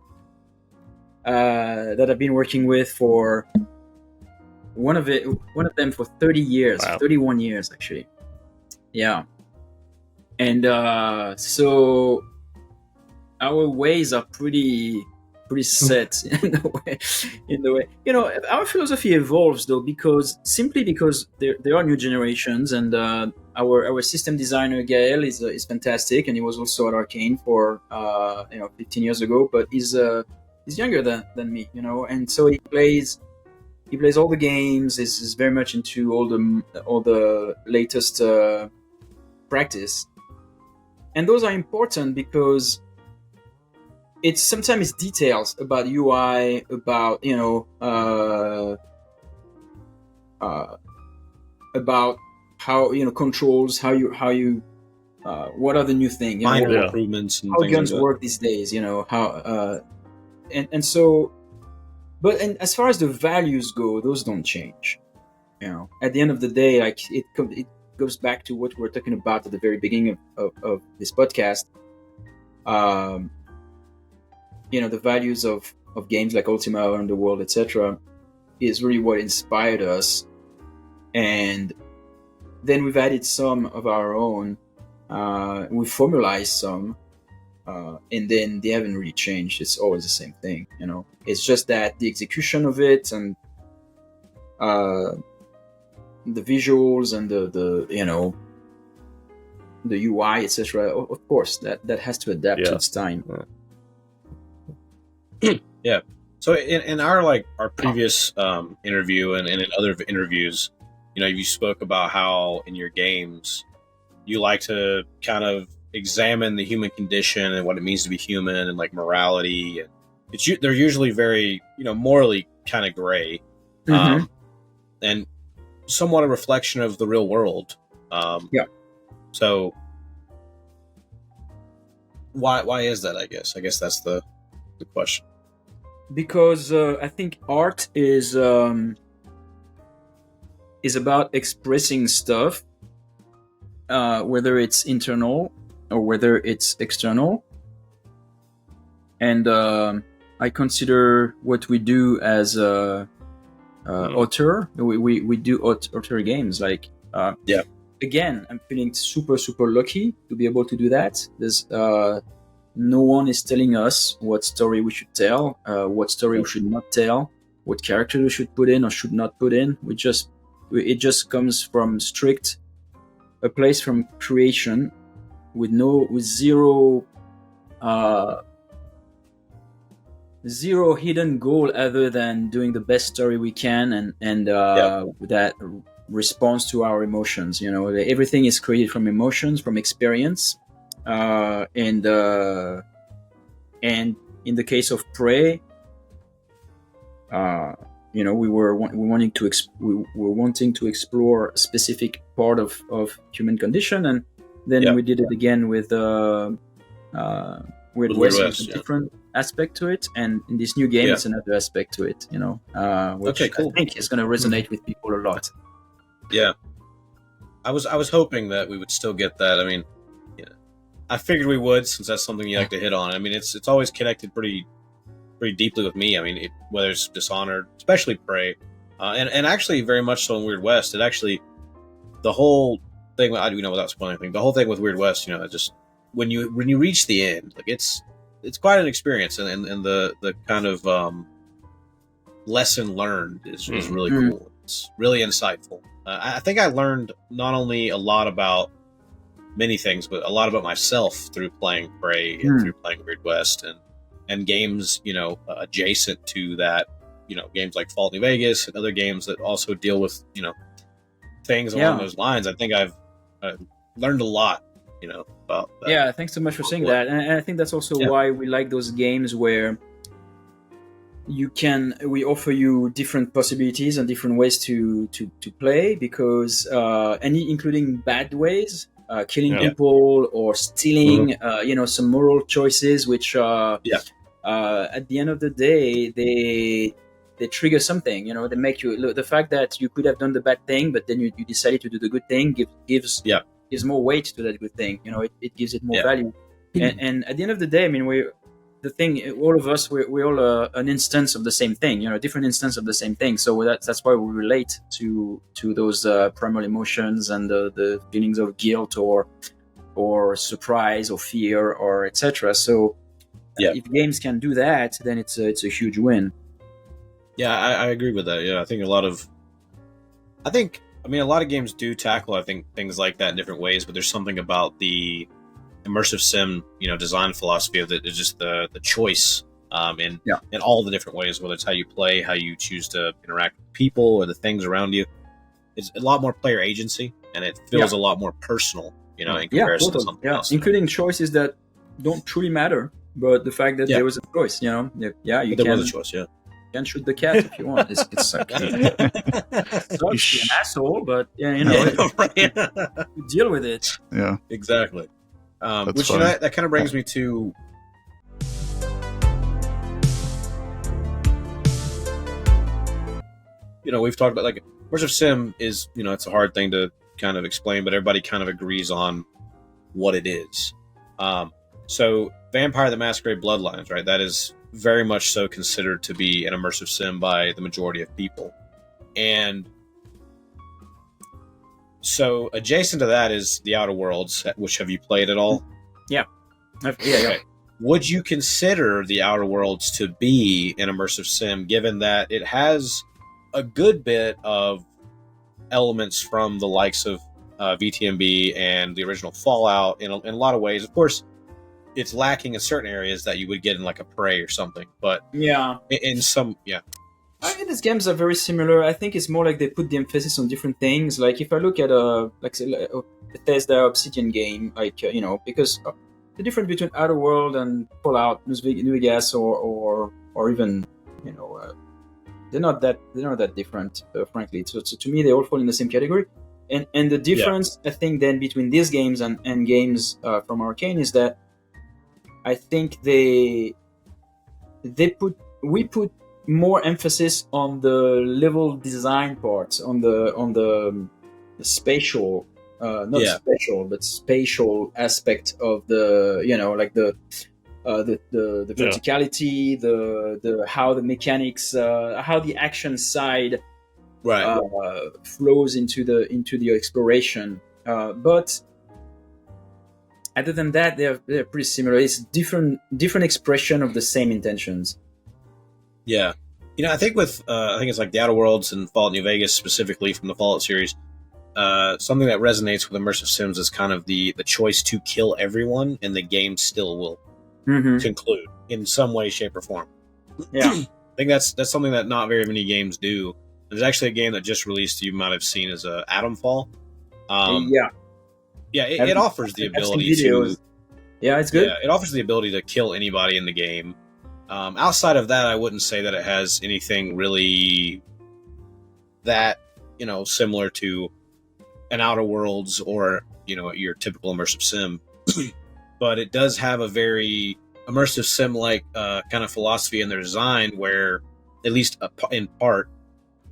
that I've been working with for one of them for 30 years, wow. 31 years actually. Yeah. And so our ways are pretty set in the way. You know, our philosophy evolves though because there are new generations, and our system designer Gael is fantastic, and he was also at Arkane for 15 years ago, but he's younger than me, you know, and so he plays all the games. Is very much into all the latest practice, and those are important because sometimes details about UI, about about how controls, how you what are the new thing, minor improvements, and how things guns like work these days, how and so, but and as far as the values go, those don't change. At the end of the day, like it goes back to what we were talking about at the very beginning of this podcast. The values of games like Ultima, around the world, etc., is really what inspired us. And then we've added some of our own. We've formalized some, and then they haven't really changed. It's always the same thing, It's just that the execution of it and the visuals and the UI, etc. Of course, that has to adapt to its time. Yeah. So in our previous interview and in other interviews, you spoke about how in your games you like to kind of examine the human condition and what it means to be human, and like morality, and they're usually very morally kind of gray, and somewhat a reflection of the real world. So why is that? I guess that's the question. Because I think art is about expressing stuff, whether it's internal or whether it's external. And I consider what we do as author. We do author games. Again, I'm feeling super lucky to be able to do that. There's no one is telling us what story we should tell, what story we should not tell, what character we should put in or should not put in. It just comes from a place from creation with zero hidden goal other than doing the best story we can, and that responds to our emotions. Everything is created from emotions, from experience. And in the case of Prey, we were wanting to explore a specific part of human condition, and then we did it again with Weird West, a different aspect to it, and in this new game, it's another aspect to it. Which cool. I think is going to resonate with people a lot. Yeah, I was hoping that we would still get that. I mean, I figured we would, since that's something you like to hit on. I mean, it's always connected pretty deeply with me. I mean, whether it's Dishonored, especially Prey, and actually very much so in Weird West. It actually, the whole thing, without spoiling anything, the whole thing with Weird West, just when you reach the end, like it's it's quite an experience, and the kind of lesson learned is really cool. It's really insightful. I think I learned not only a lot about many things, but a lot about myself through playing Prey and through playing Weird West and games, adjacent to that, games like Fallout New Vegas and other games that also deal with, things along those lines. I think I've learned a lot, about that. Yeah, thanks so much for saying that. And I think that's also why we like those games where we offer you different possibilities and different ways to play, because including bad ways, killing people or stealing, some moral choices, which at the end of the day, they trigger something. They make you look. The fact that you could have done the bad thing, but then you decided to do the good thing gives more weight to that good thing. It gives it more value. And at the end of the day, I mean, all of us, we're all an instance of the same thing, a different instance of the same thing. So that's why we relate to those primal emotions and the feelings of guilt or surprise or fear or etc. So if games can do that, then it's a huge win. Yeah, I agree with that. Yeah, I think a lot of games do tackle, things like that in different ways, but there's something about the immersive sim, design philosophy of it is just the choice in all the different ways, whether it's how you play, how you choose to interact with people or the things around you. It's a lot more player agency, and it feels a lot more personal, in comparison to something else. Including choices that don't truly matter, but the fact that there was a choice, there was a choice, You can shoot the cat if you want. It's like, sucks, you're an asshole, but you deal with it. Yeah, exactly. Which that kind of brings me to we've talked about, like, immersive sim is, it's a hard thing to kind of explain, but everybody kind of agrees on what it is. So Vampire the Masquerade Bloodlines, right? That is very much so considered to be an immersive sim by the majority of people. And so adjacent to that is the Outer Worlds, which have you played at all? Yeah. Okay. Would you consider the Outer Worlds to be an immersive sim, given that it has a good bit of elements from the likes of VTMB and the original Fallout in a lot of ways? Of course, it's lacking in certain areas that you would get in like a Prey or something, but in some, I think these games are very similar. I think it's more like they put the emphasis on different things. Like if I look at a Bethesda Obsidian game, because the difference between Outer World and Fallout, New Vegas, or even they're not that different, frankly. So to me, they all fall in the same category. And the difference I think then between these games and games from Arkane is that I think we put more emphasis on the level design parts, on the spatial, but spatial aspect of the the verticality, the how the mechanics, how the action side flows into the exploration. But other than that, they're pretty similar. It's different expression of the same intentions. Yeah. I think with I think it's like the Outer Worlds and Fallout New Vegas, specifically from the Fallout series, something that resonates with immersive sims is kind of the choice to kill everyone, and the game still will conclude in some way, shape, or form. Yeah. I think that's something that not very many games do. There's actually a game that just released you might have seen as Atomfall. It offers the ability to... Yeah, it's good. Yeah, it offers the ability to kill anybody in the game. Outside of that, I wouldn't say that it has anything really that, similar to an Outer Worlds or, your typical immersive sim. But it does have a very immersive sim-like kind of philosophy in their design where, at least in part,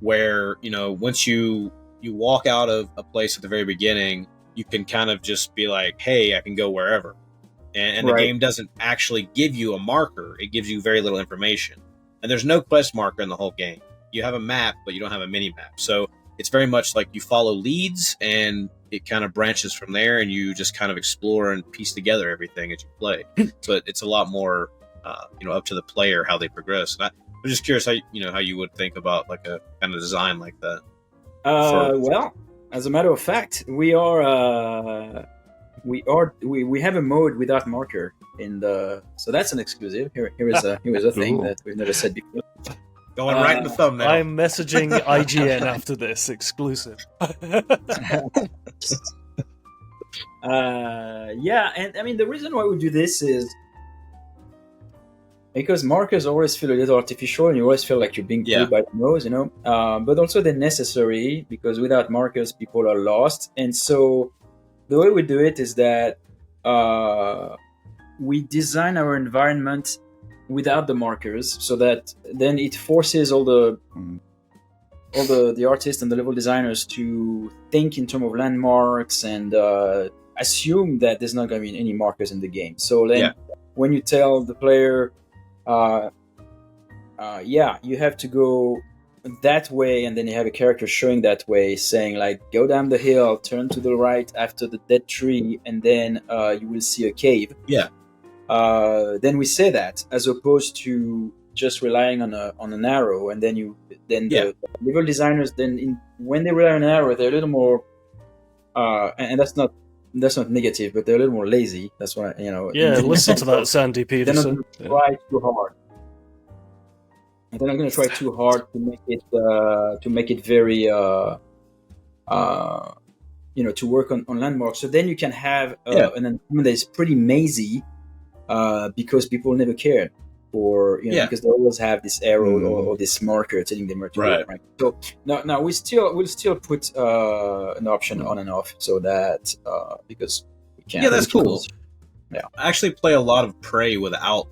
where, once you walk out of a place at the very beginning, you can kind of just be like, hey, I can go wherever. And the game doesn't actually give you a marker. It gives you very little information. And there's no quest marker in the whole game. You have a map, but you don't have a mini-map. So it's very much like you follow leads, and it kind of branches from there, and you just kind of explore and piece together everything as you play. But it's a lot more up to the player how they progress. And I'm just curious how you would think about like a kind of design like that. Well, as a matter of fact, we have a mode without marker so that's an exclusive. Here is a thing that we've never said before. Going right in the thumbnail. I'm messaging IGN after this exclusive. Yeah, and I mean the reason why we do this is because markers always feel a little artificial, and you always feel like you're being pulled by the nose, but also they're necessary because without markers, people are lost. And so the way we do it is that we design our environment without the markers, so that then it forces all the artists and the level designers to think in terms of landmarks and assume that there's not going to be any markers in the game. So then when you tell the player, you have to go that way, and then you have a character showing that way, saying like, go down the hill, turn to the right after the dead tree, and then you will see a cave. Then we say that, as opposed to just relying on an arrow, and then the level designers when they rely on an arrow, they're a little more and that's not negative, but they're a little more lazy. That's why listen to that, Sandy Peterson. They're not try too hard. And they're not going to try too hard to make it very to work on landmarks. So then you can have an environment that is pretty mazy because people never cared for because they always have this arrow or this marker telling them where to go. Right. So now we'll still put an option on and off so that because we can. Yeah, that's cool. Yeah, I actually play a lot of Prey without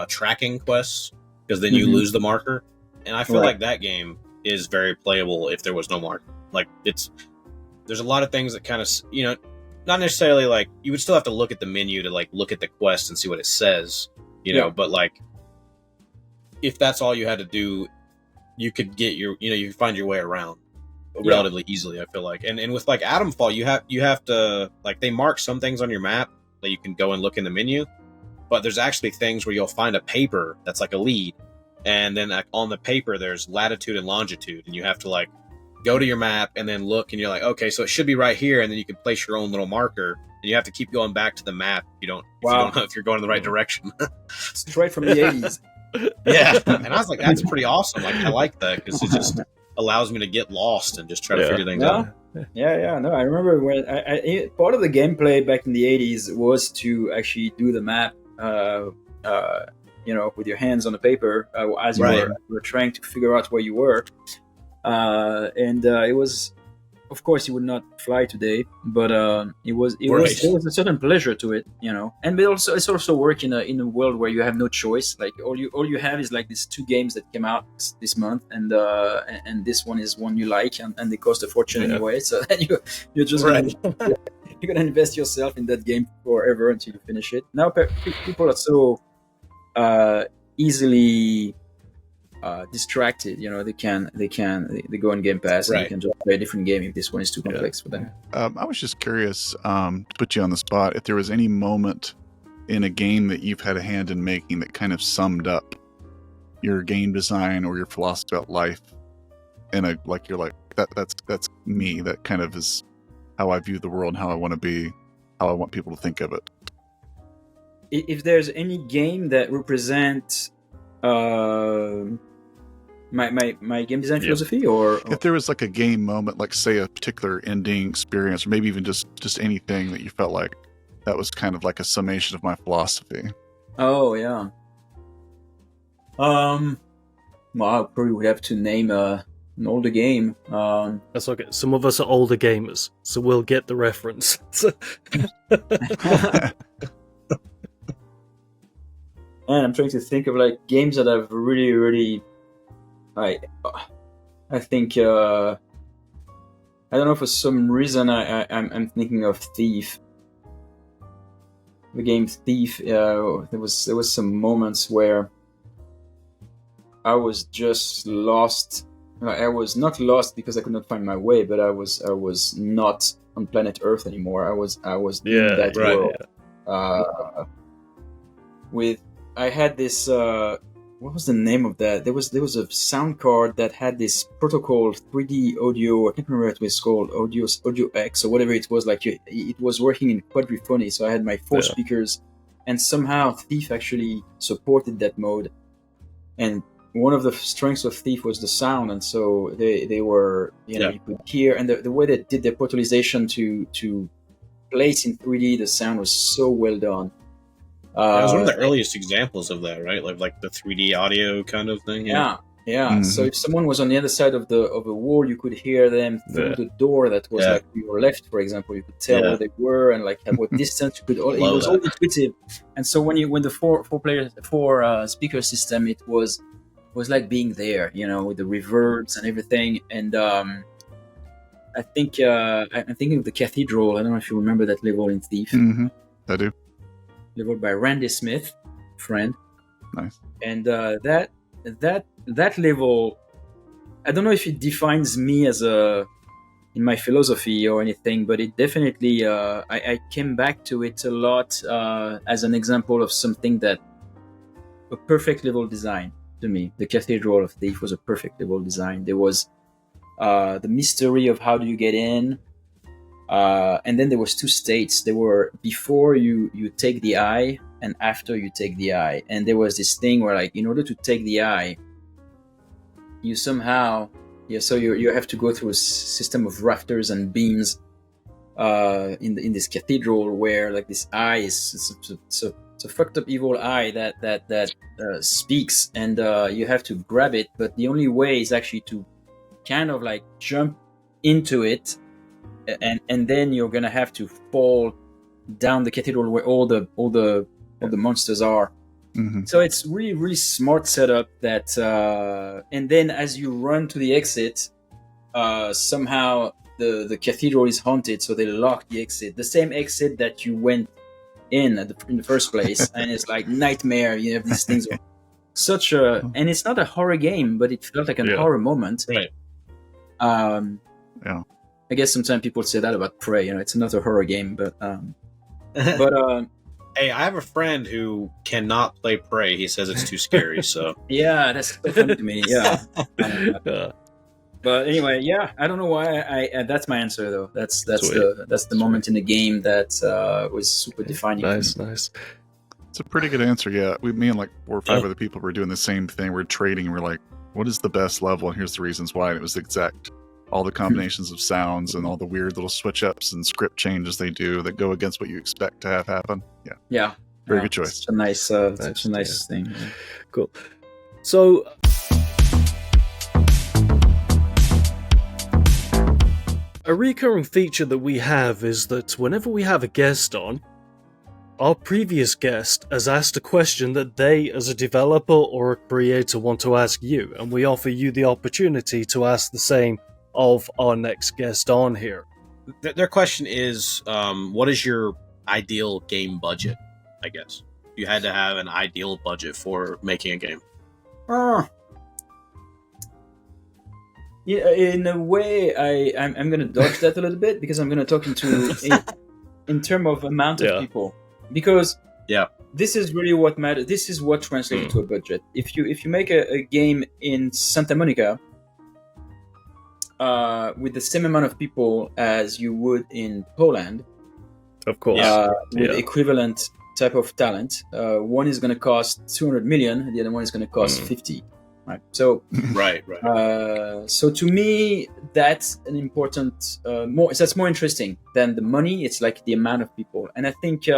tracking quests because then you lose the marker, and I feel like that game is very playable if there was no marker. Like there's a lot of things that kind of not necessarily like you would still have to look at the menu to like look at the quest and see what it says, but like if that's all you had to do, you could get you could find your way around relatively easily, I feel like. And with like Atomfall, you have to like they mark some things on your map that you can go and look in the menu, but there's actually things where you'll find a paper that's like a lead, and then on the paper there's latitude and longitude, and you have to like go to your map and then look, and you're like, okay, so it should be right here, and then you can place your own little marker, and you have to keep going back to the map if you don't know if you're going in the right direction. Straight from the 80s. Yeah, and I was like, that's pretty awesome. Like, I like that because it just allows me to get lost and just try to figure things out. No, I remember when part of the gameplay back in the 80s was to actually do the map, with your hands on the paper as you were trying to figure out where you were. It was, of course, it would not fly today, but there was a certain pleasure to it, And it's also work in a world where you have no choice. Like all you have is like these two games that came out this month, and this one is one you like, and they cost a fortune anyway. So then you're just you're gonna invest yourself in that game forever until you finish it. Now people are so easily distracted, they go on Game Pass and they can just play a different game if this one is too complex for them. I was just curious to put you on the spot if there was any moment in a game that you've had a hand in making that kind of summed up your game design or your philosophy about life, and you're like that's me, that kind of is how I view the world and how I want to be, how I want people to think of it. If there's any game that represents my game design philosophy, or if there was like a game moment, like say a particular ending experience, or maybe even just anything that you felt like that was kind of like a summation of my philosophy. Oh yeah. Well, I probably would have to name an older game. That's okay. Some of us are older gamers, so we'll get the reference. And I'm trying to think of like games that I've really, really, I think I don't know, for some reason I'm thinking of Thief. The game Thief. There was some moments where I was just lost. I was not lost because I could not find my way, but I was not on planet Earth anymore. I was in that world with I had this. What was the name of that? There was a sound card that had this protocol 3D audio. I can't remember what it was called, Audio X or whatever it was. Like it was working in quadrophony. So I had my 4 speakers, and somehow Thief actually supported that mode. And one of the strengths of Thief was the sound, and so they were you could hear, and the way they did their portalization to place in 3D, the sound was so well done. It was one of the earliest examples of that, right? Like the 3D audio kind of thing. Yeah. Mm-hmm. So if someone was on the other side of a wall, you could hear them through the door that was like to your left, for example. You could tell where they were and like at what distance. You could. It was all intuitive. And so when the four speaker system, it was like being there, with the reverbs and everything. And I think I'm thinking of the cathedral. I don't know if you remember that level in Thief. Mm-hmm. I do. Level by Randy Smith, friend. Nice. And that level, I don't know if it defines me as in my philosophy or anything, but it definitely I came back to it a lot as an example of something that a perfect level design to me. The Cathedral of Thief was a perfect level design. There was the mystery of how do you get in. And then there was 2 states. There were before you take the eye and after you take the eye. And there was this thing where, like, in order to take the eye, you somehow so you have to go through a system of rafters and beams in this cathedral where, like, this eye is it's a fucked up evil eye that speaks, and you have to grab it. But the only way is actually to kind of like jump into it. And then you're gonna have to fall down the cathedral where all the monsters are. Mm-hmm. So it's really, really smart setup. That and then as you run to the exit, somehow the cathedral is haunted, so they lock the exit, the same exit that you went in the first place, and it's like nightmare. You have these things. And it's not a horror game, but it felt like a horror moment. Right. Yeah. I guess sometimes people say that about Prey. It's not a horror game, but hey, I have a friend who cannot play Prey. He says it's too scary. So yeah, that's so funny to me. Yeah. But anyway, I don't know why. I that's my answer though. That's the moment in the game that was super defining. Nice. It's a pretty good answer. Yeah, me and like 4 or 5 other people were doing the same thing. We're trading, and we're like, "What is the best level?" And here's the reasons why. And it was exact. All the combinations of sounds and all the weird little switch ups and script changes they do that go against what you expect to have happen. Yeah. Very good choice. Such a nice thing. Yeah. Cool. So, a recurring feature that we have is that whenever we have a guest on, our previous guest has asked a question that they, as a developer or a creator, want to ask you, and we offer you the opportunity to ask the same of our next guest on here. Their question is, what is your ideal game budget, I guess? You had to have an ideal budget for making a game. Yeah, in a way, I'm going to dodge that a little bit, because I'm going to talk in terms of amount of people. Because this is really what matters. This is what translates to a budget. If you make a game in Santa Monica, with the same amount of people as you would in Poland, of course, with equivalent type of talent, one is going to cost 200 million, the other one is going to cost 50. Right. So right. So to me, that's an important that's more interesting than the money. It's like the amount of people, and I think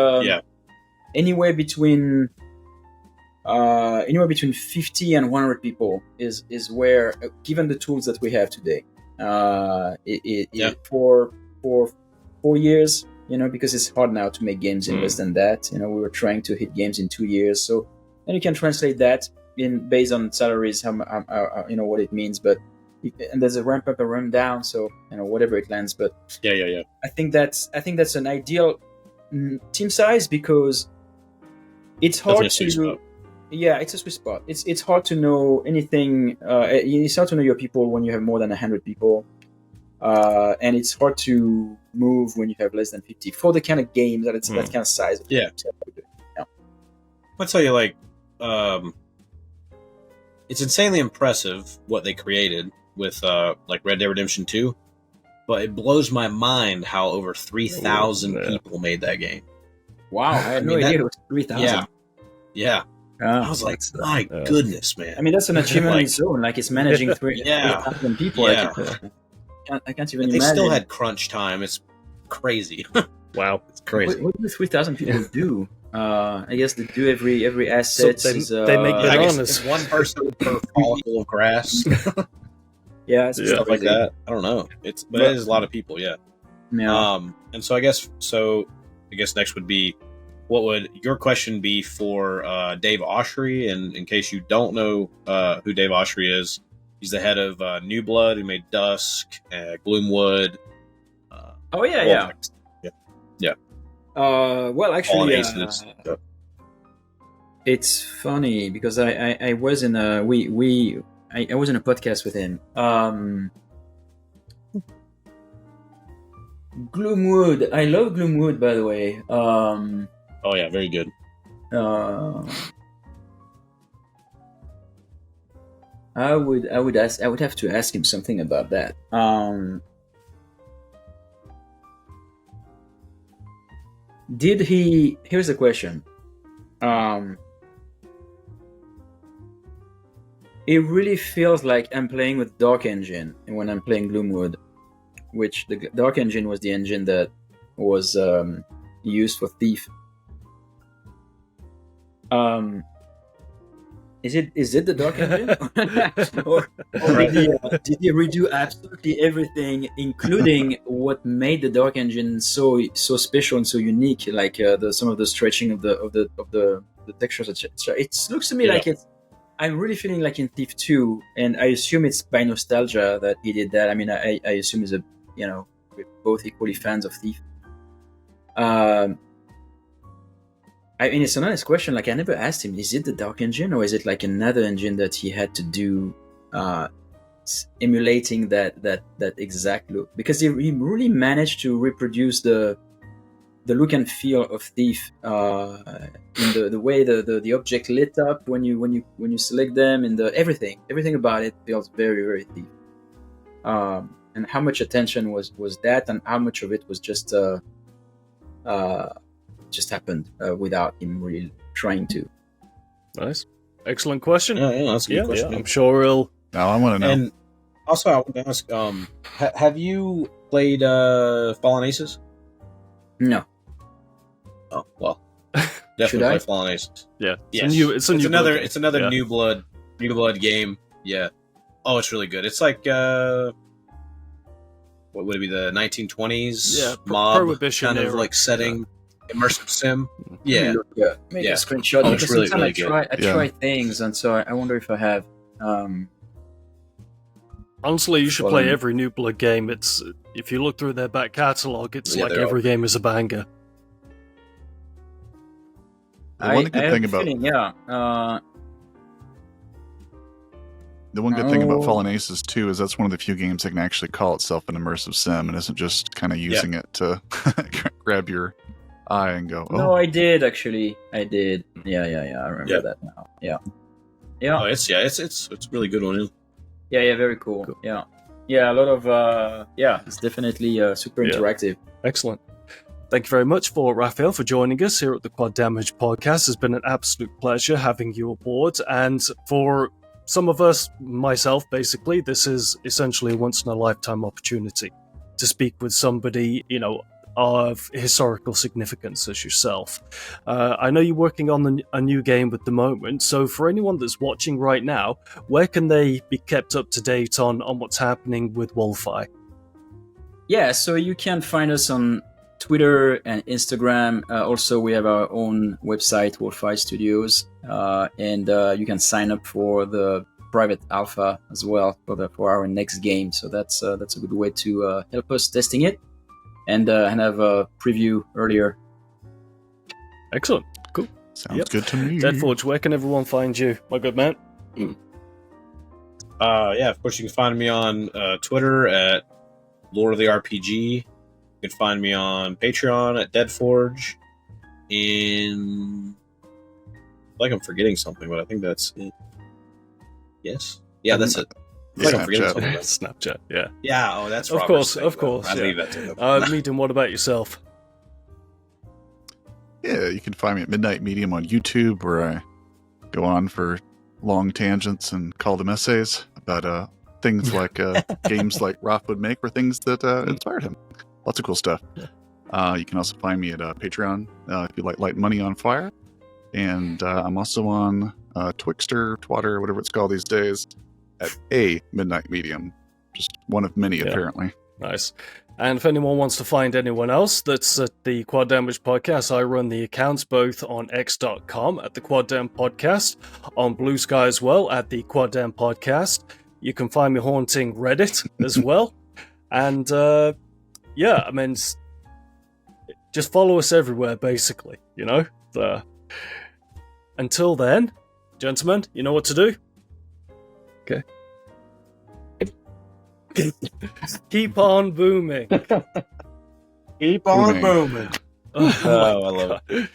anywhere between 50 and 100 people is where, given the tools that we have today, for 4 years, because it's hard now to make games in less than that. We were trying to hit games in 2 years, so then you can translate that based on salaries, how what it means, but and there's a ramp up, a ramp down, so whatever it lands. But I think that's an ideal team size, because it's hard to. Yeah, it's a sweet spot. It's hard to know anything. It's hard to know your people when you have more than 100 people, and it's hard to move when you have less than 50 for the kind of game that it's that kind of size. Yeah. I'll tell you, like, it's insanely impressive what they created with like Red Dead Redemption 2, but it blows my mind how over 3,000 people made that game. Wow, I had no idea it was 3,000. Yeah. I was like, my goodness, man. I mean, that's an achievement in its own. Like, it's managing 3,000 people. Yeah. I can't even They imagine. still had crunch time. It's crazy. Wow. It's crazy. What do 3,000 people do? I guess they do every asset. So they make I guess bananas. it's one person per follicle of grass. Yeah, Stuff like that. I don't know. But it is a lot of people, yeah. And so I guess next would be, what would your question be for Dave Oshry? And in case you don't know who Dave Oshry is, he's the head of New Blood, who made Dusk, Gloomwood. Yeah. Well, actually, Aces. it's funny because I was in a I was in a podcast with him. Gloomwood, I love Gloomwood, by the way. Oh yeah, very good. I would have to ask him something about that. Did he? Here's the question. It really feels like I'm playing with Dark Engine when I'm playing Gloomwood, which the Dark Engine was the engine that was used for Thief. Is it the Dark Engine? or did he redo absolutely everything, including what made the Dark Engine so special and so unique, like some of the stretching of the textures, etc. It looks to me like I'm really feeling like in Thief 2, and I assume it's by nostalgia that he did that. I mean, I assume he's we're both equally fans of Thief. I mean, it's an honest question. Like, I never asked him, is it the Dark Engine or is it like another engine that he had to do, emulating that exact look? Because he really managed to reproduce the look and feel of Thief, in the way the object lit up when you select them, and everything about it feels very, very Thief. And how much attention was that, and how much of it was just happened without him really trying to. Nice, excellent question. Yeah, that's a good question. Yeah, I'm sure he'll. Now I want to know. And also, I want to ask, have you played Fallen Aces? No. Oh well, Should definitely I? play Fallen Aces. Yeah, Yes. it's another Yeah. New Blood game. Yeah. Oh, it's really good. It's like what would it be, the 1920s? Yeah, mob Prohibition kind of era. like setting, immersive sim. Yeah. Make Yeah. a screenshot. Oh, it's because really, sometimes really I good. try things, and so I wonder if I have. Honestly, you should Well, play every New Blood game. It's if you look through their back catalogue, it's Yeah, like they're every game is a banger. The one good thing about Fallen Aces 2 is that's one of the few games that can actually call itself an immersive sim and isn't just kind of using it to grab your eye and go, oh. No, I did actually. I did. Yeah. I remember that now. Yeah. Oh, it's a really good one. Yeah. Very cool. Yeah. A lot of it's definitely super interactive. Excellent. Thank you very much for Raphael for joining us here at the Quad Damage Podcast. It's been an absolute pleasure having you aboard. And for some of us, myself basically, this is essentially a once-in-a-lifetime opportunity to speak with somebody, of historical significance as yourself. I know you're working on a new game at the moment, so for anyone that's watching right now, where can they be kept up to date on what's happening with Wolfeye? Yeah, so you can find us on Twitter and Instagram. Also, we have our own website, Wolfeye Studios, and you can sign up for the private alpha as well for our next game. So that's a good way to help us testing it and have a preview earlier. Excellent, cool. Sounds good to me. Deadforge, where can everyone find you, my good man? Of course, you can find me on Twitter at Lord of the RPG. You can find me on Patreon at Deadforge. like I'm forgetting something, but I think that's it. Yes. Yeah, that's it. I feel like I'm forgetting Snapchat. something. Snapchat, yeah. Yeah. Oh, that's Of Robert's course, thing, of though. course. I yeah. leave that to him. Meaton, what about yourself? Yeah, you can find me at Midnight Medium on YouTube, where I go on for long tangents and call them essays about things like games like Raph would make, or things that inspired him. Lots of cool stuff. You can also find me at Patreon if you like light money on fire. And I'm also on Twixter, Twatter, whatever it's called these days, at a Midnight Medium. Just one of many, apparently. Nice. And if anyone wants to find anyone else that's at the Quad Damage Podcast, I run the accounts both on x.com at the Quad Dam Podcast, on Blue Sky as well at the Quad Dam Podcast. You can find me haunting Reddit as well. And yeah, I mean, just follow us everywhere, basically, you know? Until then, gentlemen, you know what to do? Okay. Keep on booming. Keep on booming. Oh, I love it.